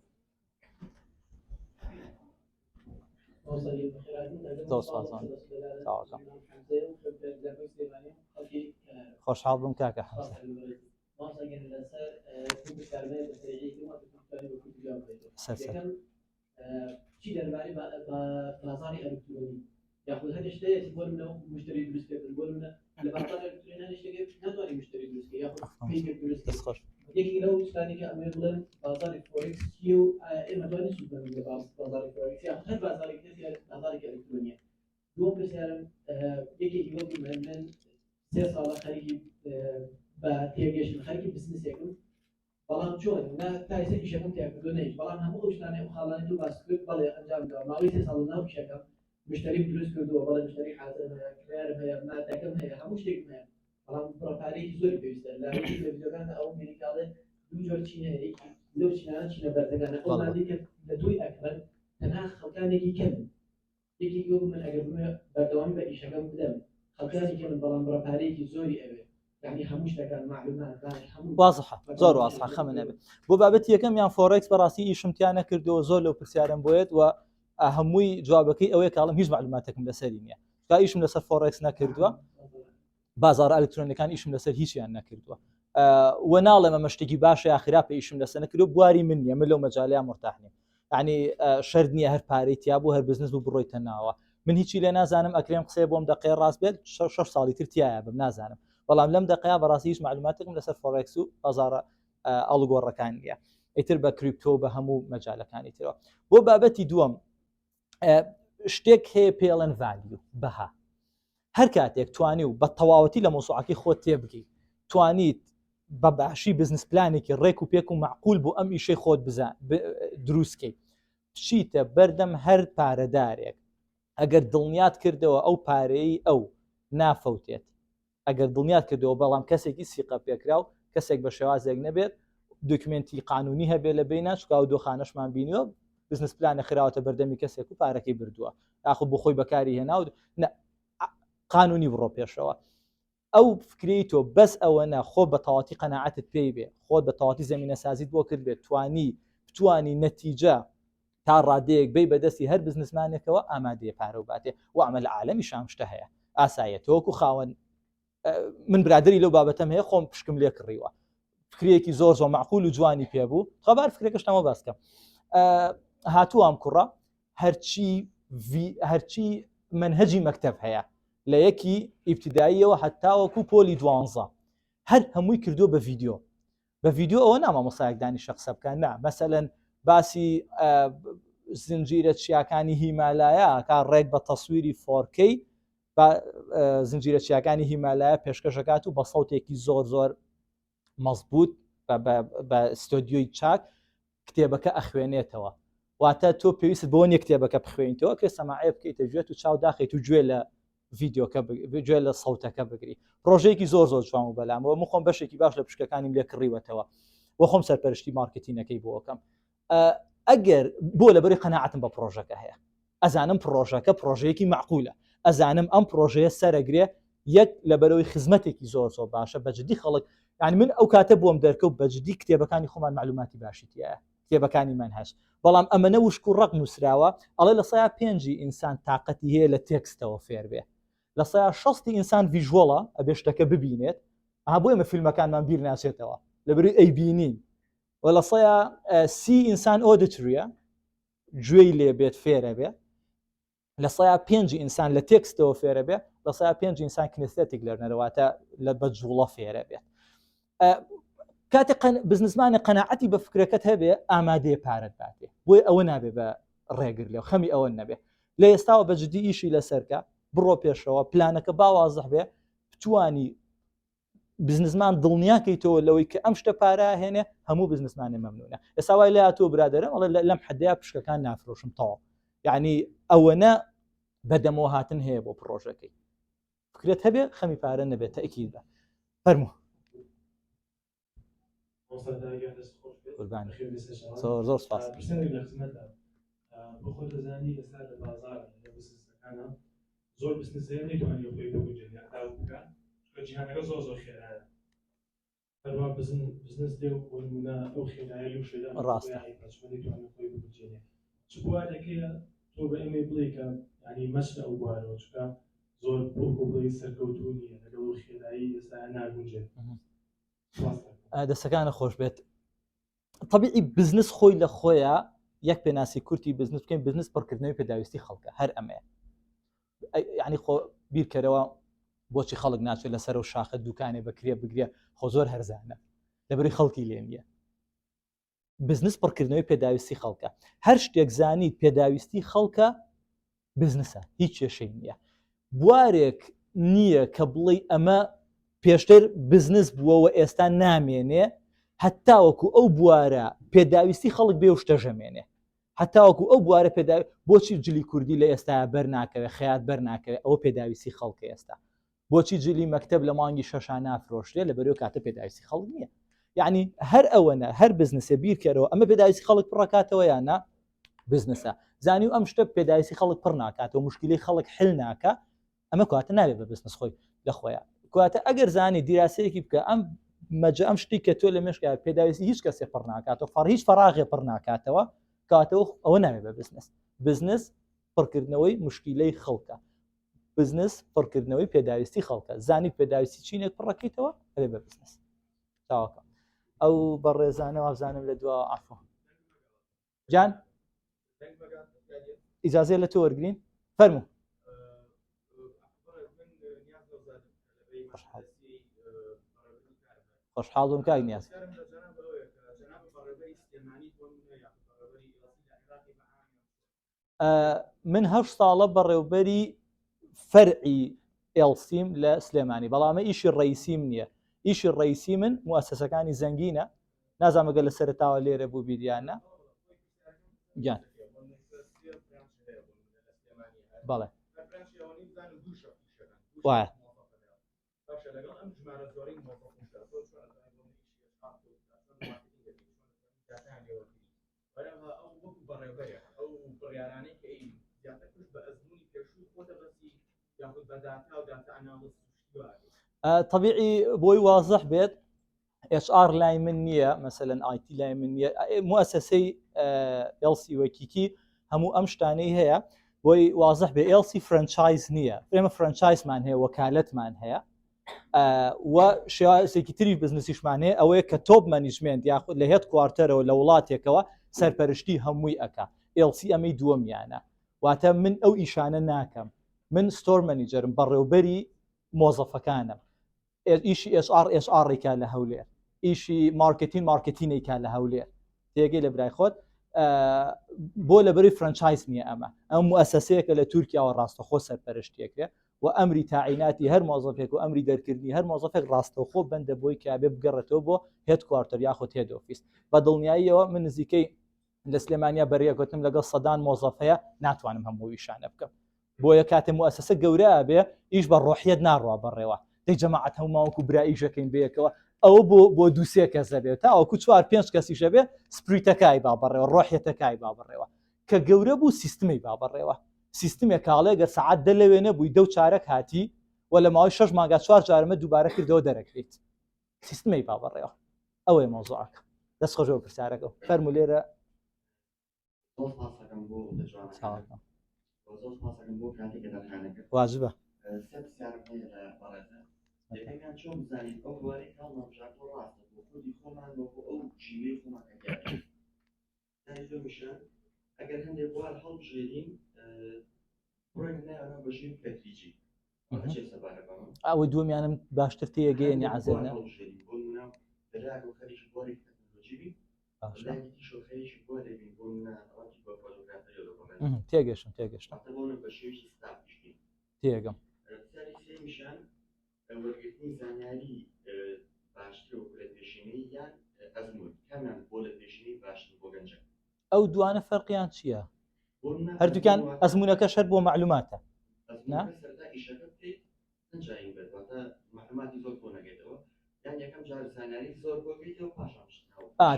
خۆشحاڵ بم کاکە چی دەربارەی بازاری ئەلکترۆنی یاخود هەر شتەیەکی بۆ منەوە مشتری دروست بکەن بۆ منە لە بازاری ئەلکترۆنی شتێک ناتوانانی مشتری دروست بکەی یاخود پێیەک دروست بکەی یەکی لەو شتانێکی ئەمە بڵێن بازاری فۆرکس چی و ئێمە دوانی سود بن لە بازاری فۆرکس یاخود هەر بازارێکی بازارێکی ئەلکترۆنیە دووەم پرسیارم یەکێکی وەکو من 3 ساڵە خەریکی بە تێگەشتن خەریکی بزنسێکم بەڵام چۆن تایسە ئیشەکەم تێکردو نەیت بەڵام هەموو ئەو شتانەی و خاڵانی و باس کرد بەڵێ ئەنجام داوە ماوەی 3 ساڵ ناو پیشەکەم مشتری دروست کردووە بەڵێ مشتری حاضر هەیە کڕیارم هەیە مادەکەم هەیە هەموو شتێکم هەیە بەڵام پرۆپارێکی زۆری پێویستە لە تەلەڤیزیۆنە ئەو مێریکاڵێ دوو جۆر چینە هەیە لەو چینانە چینە بەردەگانە ئەو مادەی کە لە دوی ئەکرن تەنها خەڵکانێکی کەم یەکێکی وەکو من ئەگەر بەردەوامی بە ئیشەکەم بدەم خەڵکانی کەمن بەڵام پرۆپارێکی زۆری ئەوێ واضحە زۆر واضحە خەمە نەبێت بۆ بابەتی یەکەمیان فۆرکس بەڕاستی ئیشمتیان نەکردەوە زۆر لەو پرسیارم بۆیێت و هەمووی جوابەکەی ئەوەیە کاڵم هیچ معلوماتێکم لەسەری نییە تا ئیشم لەسەر فۆرکس نەکردووە بازار ئەلکترۆنیەکان ئیشم لەسەر هیچیان نەکردووە و ناڵێمە مەشتێکی باشە یاخرا پێ ئیشم لەسەر نەکردو بواری من نییە من لەو مەجالیان مرتاح نیم یعنی شەرت نییە هەر پارەی تیا بوو هەر بزنس بوو بڕۆیتە ناوە من هیچی لێ نازانم ئەکرێم قسەی بۆم دقەی ڕاست بێت 6 ساڵی تر تایە بم نازانم بەڵام لەم دقەیە بەڕاستی هیچ معلوماتێکم لەسەر فۆرکس و بازارە ئەڵگۆڕەکان نییە ئیتر بە کریپتۆ بە هەموو مەجالەکانی ترەوە بۆ بابەتی دووەم شتێک هەیە پێڵەن ڤالیو بەها هەر کاتێک توانی و بە تەواوەتی لە مۆسوعەکەی خۆت تێبگەی توانیت بە باشی بزنس پلانێکی ڕێک و پێک و معقول بوو ئەم ئیشەی خۆت دروستکەی بچیتە بەردەم هەر پارەدارێک ئەگەر دڵنیات کردەوە ئەو پارەی ئەو نافەوتێت ئەگەر دڵنیات کردەوە بەڵام کەسێکی سیقە پێکرا و کەسێک بە شێوازێک نەبێت دوکمنتی قانونی هەبێ لە بینە چکا و دۆخانەشمان بینیوە بزنس پلانە خراوەتە بەردەمی کەسێک و پارەکەی بردووە یاخود بۆ خۆی بەکاری هێنا و قانونی بڕۆ پێشەوە ئەو فکری تۆ بەس ئەوەنە خۆ بە تەواتی قەناعەتت پێی بێ خۆت بە تەواتی زەمینە سازیت بۆ کرد بێت توانی نەتیجە تا ڕادەیەک بی بەدەستی هەر بزنسمانێکەوە ئامادەیە پارە و باتێ و ئەمە لە عالەمی شامشتە هەیە ئاسایە تۆکو خاوەن من برادری لەو بابەتەم هەیە خۆم پشکم لێ کڕیوە فکرێکی زۆر معقول و جوانی پێبوو خەبار فکرێکشتەمە باسکەم هاتووام کوڕە هەرچی منهەجی مەکتەب هەیە لە یەکی ئیبتیداییەوە هەتاوەکو پۆلی 12 هەر هەمووی کردو بە ڤیدیۆ ئەوە نامامۆسایەکدانی شەخصە بکەن نا مەسەلەن باسی زنجیرە چیاکانی هیمالایە کا ڕێک بە تەسویری 4K زنجیرە چیاکانی هیمالایە پێشکەشەکات و بە سەوتێکی زۆر مەزبوط بە ستۆدیۆی چاک کتێبەکە ئەخوێنێتەوە واتە تۆ پێویست بۆ نیە کتێبەکە بخوێنیتەوە کە سەماعی بکەیتە گوێت و چاو داخیت و گوێ لە ڤیدیۆکە گوێ لە سەوتەکە بگری پرۆژەیەکی زۆر جوان و بەلامەوە من خۆم بەشێکی باش لە پشکەکانیم لێ کڕیوەتەوە وە خۆم سەرپەرشتی مارکتینەکەی بۆ ئەەکەم ئەگەر بۆ لەبەری قەناعەتم بە پرۆژەکە هەیە ئەزانم پرۆژەیەکی معقولە ئەزانم ئەم پرۆژەیە سەرەگرێ یەک لەبەرەوەی خزمەتێکی زۆر باشە بەجددی خەڵک یعنی من ئەو کاتە بۆم دەرکەوت بەجددی کتێبەکانی خۆمان معلوماتی باشیتیە کتێبەکانی منهەج بەڵام ئەمەنە وشک و ڕق نووسراوە ئەڵێ لە 105 ئینسان تااقەتی هەیە لە تێکستەوە فێر بێ لە 160 ئینسان ڤیژوەڵە ئەبێ شتەکە ببینێت بۆ ئێمە فیلمەکانمان بیر ناچێتەوە لەبەری ئەیبینین و لە 130 ئینسان ئۆدیتریە گوێی لێ بێت فێرە بێ لە 105 ئینسان لە تێکستەوە فێرە بێ لە 105 ئینسان کنێستێتێک لەرنەرەواتە لە بەجوڵە فێرە بێت کاتێک بزنسمانە قەناعەتی بە فکرەکەت هەبێ ئامادەیە پارەت باتێ بۆی ئەوە نابێ بە ڕێگر لێو خەمی ئەوە نەبێ لە ئێستاوە بەجددی ئیشی لەسەرکە بڕۆ پێشەوە پلانەکە باوازح بێ بتوانی بزنسمان دڵنیاکەیتەوە لەوەی کە ئەم شتە پارە هێنێ هەموو بزنسمانی مەمنونە ئێستا وای لە تۆ برادەرم ئەڵێ لەم حدەیە پشکەکان نافرۆشم تەواو یعنی ئەوەنە بەدەمەوە هاتن هەیە بۆ پرۆژەکەی فکرێت هەبێ خەمی پارە نەبێت تەئکید بە فەرموو زۆر سپاس بۆ خۆ دەزانی ئێستا لە بازار لە بزنسەکانە زۆر بزنسەیە نەیتوانێت خۆی بگونجێنێ تا بکات چونکە جیهانەکە زۆر خێرایە هەروە بزنس دێ و بۆ نمونە ئەو خێرایە لەو شوێدا ڕاستە نەیتوانێت خۆی بگونجێنێ چ بوارێکەیە تۆ بە ئێمە بڵێ کە یعنی مەچە ئەو بوارەوە چونکە زۆر بۆ بڵێ سەرکەوتوو نییە لەگەڵ ئەو خێرایی ئێستا ناگونجێت دەستەکانە خۆش بێت طبیعی بزنس خۆی لە خۆیە یەک پێناسی کورتی بزنس بکەین بزنس پڕکردنەوەی پێداویستی خەڵکە هەر ئەمەیە یعنی خۆ بیرکەرەوە بۆچی خەڵک ناچێت لەسەر و شاخە دوکانێ بکرێ بگرێ خۆ زۆر هەرزانە لەبەری خەڵکی لێ نییە بزنس پڕکردنەوەی پێداویستی خەڵکە هەر شتێک زانیت پێداویستی خەڵکە بزنسە هیچ کێشەی نییە بوارێک نییە کە بڵێ ئەمە پێشتر بزنس بووەوە ئێستا نامێنێ هەتاوەکو ئەو بوارە پێداویستی خەڵک بێ و شتەژەمێنێ هەتاوەکو ئەو بوارە پێداوی بۆچی جلی کوردی لە ئێستا بەرناکەوێت خەیات بەرناکەوێت ئەوە پێداویستی خەڵکە ئێستا بۆچی جلی مەکتب لە مانگی شەشان نافرۆشتێ لە بەرەوە کاتە پێداویستی خەڵک نییە یعنی هەر ئەوەنە هەر بزنسێ بیرکەرەوە ئەمە پێداویستی خەڵک پڕکاتەوە یاننا بزنسە زانی و ئەم شتە پێداویستی خەڵک پڕ ناکاتەوە مشکلی خەڵک حل ناکە ئەمە کاتە نابێت بە بزنس خۆی لە خۆیان کاتە ئەگەر زانی دیراسەیەکی بکە ئەم شتی کە تۆ لە مێشکە پێداویستی هیچ کەسێ پڕ ناکاتەوە هیچ فەراغێ پڕ ناکاتەوە کاتەوە ئەوە نابێت بە بزنس پڕکردنەوەی مشکلەی خەڵکە بزنس پڕکردنەوەی پێداویستی خەڵکە زانی پێداویستی چینێک پڕەکەیتەوە هەبێ بە بزنس تاواکە ئەو بە ڕێزانەوە ئازانم لە دوا عفو جان ئیجازێ لە تۆ وەرگرین فەرموو خۆشحاڵ بووم کاک نیاز من 8 ساڵە بەڕێوبەری فەرعی ئێڵسیم لە سلێمانی بەڵامە ئیشی ڕئیسیم نییە ئیشی ڕئیسی من موسسەکانی زەنگینە نازانمەگە لە سەرتاوە لێرە بوو بیدیانە گیان بەڵێ وایە وەرەوە ئەو وەکو بەڕێوەبەرە ئەو بڕیارانەی کە ئەی زیاتر پشت بە ئەزموونی پێشووی خۆتە بەسی یاخود بە داتا و داتا ئەنالیز طبيعي بۆی واضح بێت HR لای من نییە مثلا IT لای من نییە مؤسسەی LC وەکیکی هەموو ئەم شتانەی هەیە بۆی واضح بێ LC فرانچایز نییە ئێمە فرانچایزمان هەیە وەکالەتمان هەیە و شێوازێکی تری بزنسیشمان هەیە ئەوەیە کە تۆپ مەنیجمنت یاخود لە هێت کوارتەرەوە لە وڵاتێکەوە سەرپەرشتی هەمووی ئەکا LC ئەمەی دووەمیانە واتە من ئەو ئیشانە ناکەم من ستۆر مەنیجەرم بەڕێوبەری مۆزەفەکانم ئیشی HR لە هەولێر ئیشی مارکتینێکا لە هەولێر تێگەی لە برای خۆت بۆ لەبەری فرانچایز نییە ئەم مؤسسەیەکە لە تورکیاوە ڕاستەخۆ سەرپەرشتێکرێ و ئەمری تاعیناتی هەر مۆزەفێک و ئەمری دەرکردنی هەر مۆزەفێک ڕاستەوخۆ بەندە بۆی کابێ بگەڕێتەوە بۆ هێد کوارتەر یاخود هێد ئۆفیس بە دڵنیاییەوە من نزیکەی لە سلێمانیا بەریەکوتم لەگەڵ سەدان مۆزەفەیە ناتوانم هەموو ئیشانە بکەم بۆیە کاتێ مؤسسە گەورەیە بێ ئیش بە ڕۆحیەت ناڕوا بەڕێوە دەی جەماعەت هەموماوەکو برائیژەکەین بەیەکەوە ئەوە بۆ دووسێ کەسە بێت تا ئەوکو 4-5 کەسیشە بێ سپریتەکای با بەڕێوە ڕۆحیەتەکای با بەڕێوە کە گەورە بوو سیستمی با بەڕێوە سیستمێک کاڵێ گە سەعات دە لەوێنە بووی 2 چارەک هاتی و لە ماوەی 6 مانگا 4 جارمە دووبارە کردەوە دەرەکرێت سیستمی با بەڕێوە ئەوەی مۆزوعەکە دەست خۆشەوە پرسیارەکە فەرمو لێرە واجبە یەکەمیان چۆن بزانین ئەو بوارەی هەڵ نەبژات و ڕاستە بۆ خودی خۆمان بۆ ئەو ژیوەی خۆمان ئەگەڕێت. زانی دومیشان ئەگەر هەندێک بوار هەڵبژێرین بڕۆین نایەوە بە ژیوی تەدریجی چێ سەبارە بەمە ئەوەی دووەمیانم باشتر تێگەیەنی عەزێنە هەڵبژێرین بۆ نمونە بەلای بۆ خەریکی بواری تەکنۆلۆژی بین لایەکی شۆخەیەکی بوارێ بین بۆ نمونە ئەوەکی بە فۆتۆگرافەری لۆکۆمنت تێگەشتم حتە بۆنە بە شێوەیەکی ستاپیش بین تێگەم. سەری سێمیشان وەرگرتنی زانیاری باشتر و لە پێشینەی یان ئەزمون کامیان بۆ لە پێشینەی باشتر بۆ گەنجە ئەو دوانە فەرقیان چییە؟ هەردووکیان ئەزمونەکە شەر بۆ معلوماتە سەرتا ئیشەکە بکەیت ئەنجاین بێت واتە معلوماتی زۆر بۆ نەگەێتەوە یان یەکەم جار زانیاری زۆر بۆ بێتەوە پاشان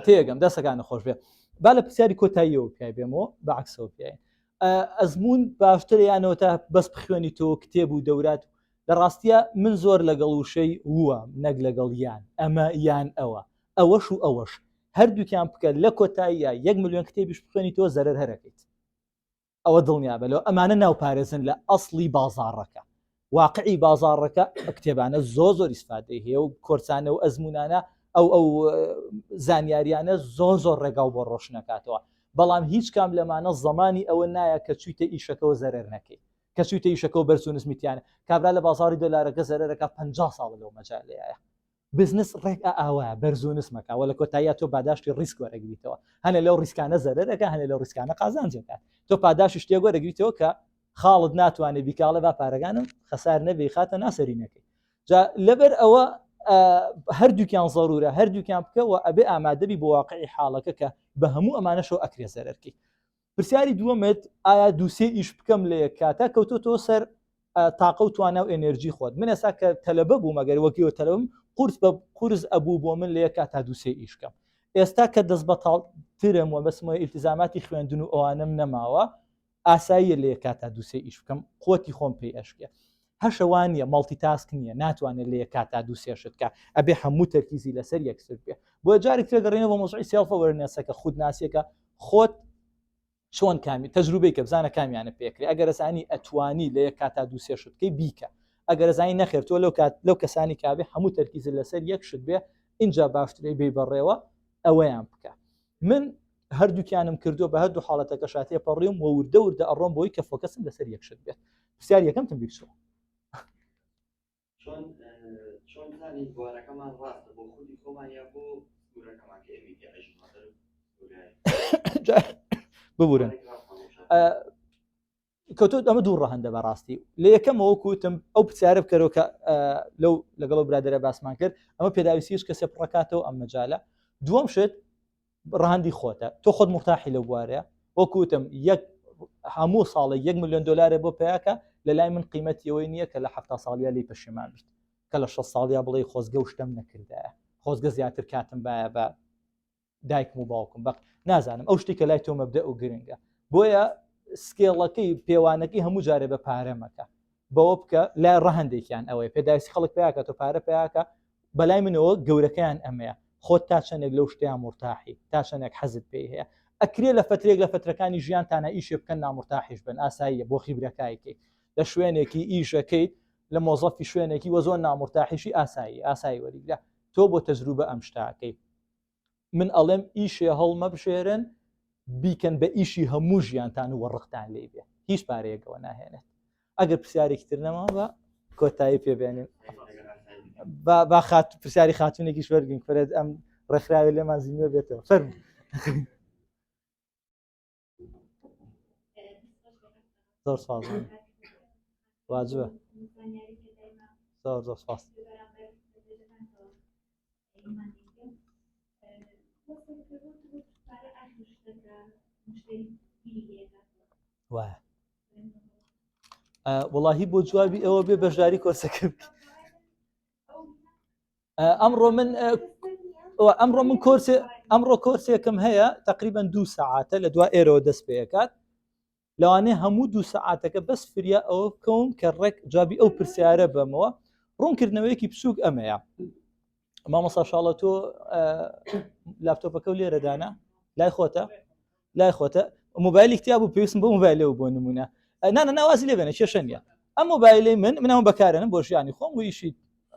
تێگەم دەستەکانە خۆش بێ با لە پرسیاری کۆتاییەوە پیای بێمەوە بەعکسەوە پیاین ئەزمون باشتر یانەوە تا بەس بخوێنی تۆ کتێب و دەورات لە ڕاستیە من زۆر لەگەڵ وشەی ووە نەک لەگەڵ یان ئەمە یان ئەوەش و ئەوەش هەردووکیان بکە لە کۆتاییە 1 ملیۆن کتێبیش بخوێنی تۆ زەرەر هەرەکەیت ئەوە دڵنیا بەلەوە ئەمانە ناوپارێزن لە ئەسڵی بازاڕەکە واقعی بازاڕەکە کتێبانە زۆر ئیسفادەی هەیە و کۆرسانە و ئەزمونانە ئەو زانیاریانە زۆر ڕێگاو بۆ ڕۆشن نکاتەوە بەڵام هیچ کام لەمانە زەمانی ئەوە نایە کە چویتە ئیشەکەەوە زەرەر نەکەی کە چویتە ئیشەکە و بەرزونسمیتیانە کابرا لە بازاری دۆلارەکە زەرەرەکە 50 ساڵ لەو مەجالەیە بزنس ڕێک ئاوایە بەرزونسمەکە وە لە کۆتاییە تۆ پاداشتی ڕیسک وەرەگریتەوە هەنە لەو ڕیسکانە زەرەرەکە هەنە لەو ڕیسکانە قازانجەکات تۆ پاداشی شتێک وەرەگریتەوە کە خاڵت ناتوانێت بیکاڵە با پارەکانم خەسار نەبێ خاتە ناسەرینەکەی جا لەبەر ئەوە هەردووکیان ضرورە هەردووکیان بکەوە ئەبێ ئامادەبی بۆ واقعی حاڵەکە کە بە هەموو ئەمانەشەوە ئەکرێ زەرەرکی پرسیاری دووەمت ئایا دووسێ ئیش بکەم لە یەک کاتە کەوتۆ سەر تاقە و توانە و ئێنەرژی خۆت من ئێستا کە تەلەبە بوو مەگەر وەکیەوە تەلەبم قورس بە قورس ئەبوو بۆ من لە یەک کاتا دووسێ ئیشکەم ئێستا کە دەست بەتاڵترم و بەسمەوەی ئیلتیزاماتی خوێندن و ئەوانم نەماوە ئاساییە لە یەک کاتا دووسێ ئیش بکەم قوتی خۆم پێی ئەشکێ هەشەوان نیە ماڵتیتاسک نییە ناتوانێت لە یەک کاتا دووسێشت کە ئەبێ هەموو تەرکیزی لەسەر یەکسر بێ بۆ جارێک تێگەڕێنەوە بۆ مۆزوعی سێڵف ئەوەرنێسەکە خود ناسیەکە خۆت چۆن کامی تەجروبەی کە بزانە کامیانە پێکرێ ئەگەر ئەزانی ئەتوانی لە یەک کاتا دووسێشت بکەی بیکە ئەگەر ئەزانی نەخێر تۆ لەو کەسانی کابێ هەموو تەرکیزت لەسەر یەک شت بێ اینجا باشترێ بێ بەڕێوە ئەوەیان بکە من هەردووکیانم کردو بە هەردوو حاڵەتەکە شاتێ پەڕیم و وردە ئەڕۆم بۆی کە فۆکەسم لەسەر یەک شت بێت پرسیار یەکەمتم بیرچەوە چۆن زانین بوارەکەمان ڕاستە بۆ خودی خۆمان یا بۆ سوورەکەمان کە ئێمە ببورن کەوتۆ ئەمە دوو ڕەهەندە بەڕاستی لە یەکەمەوە کوتم ئەو پرسیارە بکەرەوە کە لەو لەگەڵ برادرە باسمان کرد ئەمە پێداویستیش کەسێ پڕکاتەوە ئەم مەجالە دووەم شت ڕەهەندی خۆتە تۆ خۆت مرتاحی لەو بوارەیە وەکوتم هەموو ساڵی 1 ملیۆن دلار بۆ پیاکە لە لای من قیمەتیەوەی نییە کە لە 7 ساڵیا لی پەشیمان بیت کە لە 6 ساڵیا بڵێ خۆزگە و شتم نەکردایە خۆزگە زیاتر کاتم باە بە دایکم و باوکم بەق نازانم ئەو شتێکە لای تۆ مەبدە و گرنگە بۆیە سکێڵەکەی پێوانەکەی هەموو جارێ بە پارە مەکە بەوە بکە لای ڕەهندێکیان ئەوەی پێداویستی خەڵک پیاکە تۆ پارە پیاکە بەلای منەوە گەورەکەیان ئەمەیە خۆت تا چەندێک لەو شتیان مرتاحی تا چەندێک حەزت پێی هەیە ئەکرێ لە فترێک لە فترەکانی ژیانتانە ئیشێ بکەن نامرتاحیش بن ئاساییە بۆ خیبرەکایکی لە شوێنێکی ئیشەکەیت لە مۆزەفی شوێنێکی وە زۆر نامرتاحیشی ئاسایی وەریگرە تۆ بۆ تەجروبە ئەم شتاکەی من ئەڵێم ئیشێ هەڵمە بشێرن بیکەن بە ئیشی هەموو ژیانتان و وەڕقتان لێ بێ هیچ پارەیەکەوە ناهێنێت ئەگەر پرسیارێکی تر نەما بە کۆتایی پێبێنین با پرسیاری خاتونێکیش وەرگین فرێت ئەم ڕێکخراوی لێمان زیینوە بێتەوە فەرمو زۆر سپاس واجبە زۆر سپاس وایە وەڵاهی بۆ جوابی ئەوە بێ بەشداری کۆرسەکە ئەمڕۆ کۆرسێکم هەیە تقریبان 2 ساعاتە لە دوا ئێرەوە دەست پێکات لەوانەیە هەموو 2 ساعاتەکە بەس فریا ئەوە بکەم کە ڕێک جوابی ئەو پرسیارە بەمەوە ڕوونکردنەوەیەکی بچووک ئەمەیە مامۆستا شاڵە تۆ لاپتۆپەکە و لێرەدانا لای خۆتە مۆبایلی کتیا بوو پێویستم بۆ مۆبایلەوە بۆ نمونە ناوازی لێبێنە کێشە نیە ئەم مۆبایلی من ئەمە بەکارێنم بۆ ژیانی خۆم و ئیشی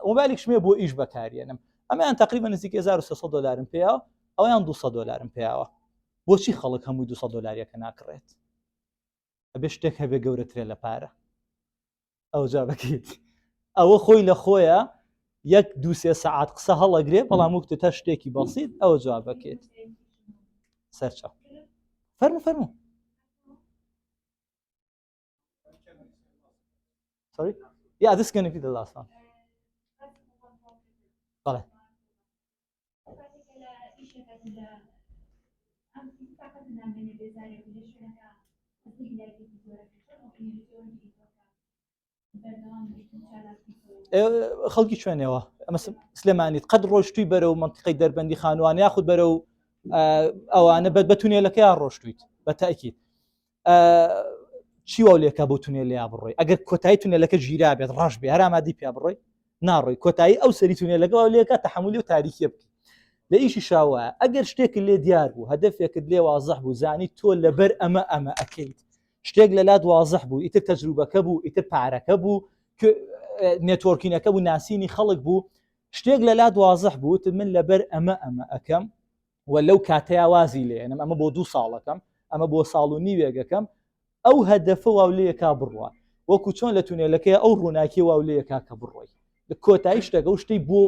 مۆبایلێک شمێ بۆ ئیش بەکارێنم ئەمەیان تقریبا نزیک 1300 دلارم پێیاوە ئەویان 200 دلارم پێیاوە بۆچی خەڵک هەمووی 200 دلاریەکە ناکڕێت ئەبێ شتێک هەبێ گەورەترێ لە پارە ئەو جا بکەیت ئەوە خۆی لە خۆیە 1-2-3 ساعات قسە هەڵەگرێ بەڵام وەکتە تا شتێکی بەسیط ئەوە جواب بکەیت سەرچاو فەرمو sorry yeah this is going to be the last one طلع خەڵکی شوێنەوە ئەمە سلێمانیت قەت ڕۆشتووی بەرەو منطقەی دەربەندی خانووان یاخود بەرەو ئەوانە بە تونێلەکەیان ڕۆشتویت بە تاکید چی وڵێکە بۆ تونێلیا بڕۆی ئەگەر کۆتایی تونێلەکە ژیرا بێت ڕاش بێ هەرامادی پیا بڕۆی ناڕۆی کۆتایی ئەو سەری تونێلەکە لێکە تەحملی و تاریکیە بکە لە ئیشی شاوە ئەگەر شتێک لێ دیار بوو هەدەفێکت لێ وازەح بوو زانی تۆ لەبەر ئەمە ئەکەیت شتێک لە لات وازەح بوو ئیتر تەجروبەکە بوو ئیتر پارەکە بوو نێتۆرکینەکە بوو ناسینی خەڵک بوو شتێک لە لات وازەح بوو من لەبەر ئەمە ئەەکەم و لەو کاتەیە وازی لێنم ئەمە بۆ 2 ساڵەکەم ئەمە بۆ ساڵ و نیوێگەکەم ئەو هەدەفە واولەیەکا بڕوە وەکو چۆن لە تونێلەکەی ئەو ڕووناکی واولەیەکا کە بڕۆی لە کۆتایی شتەکە و شتەی بۆ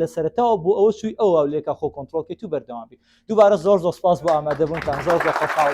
لە سەرەتاوە بۆ ئەوە سوی ئەو واولەیەکا خۆ کۆنتڕۆڵکەیت و بەردەوام بی دووبارە زۆر سپاس بۆ ئامادەبوونتان زۆر خۆشحاڵ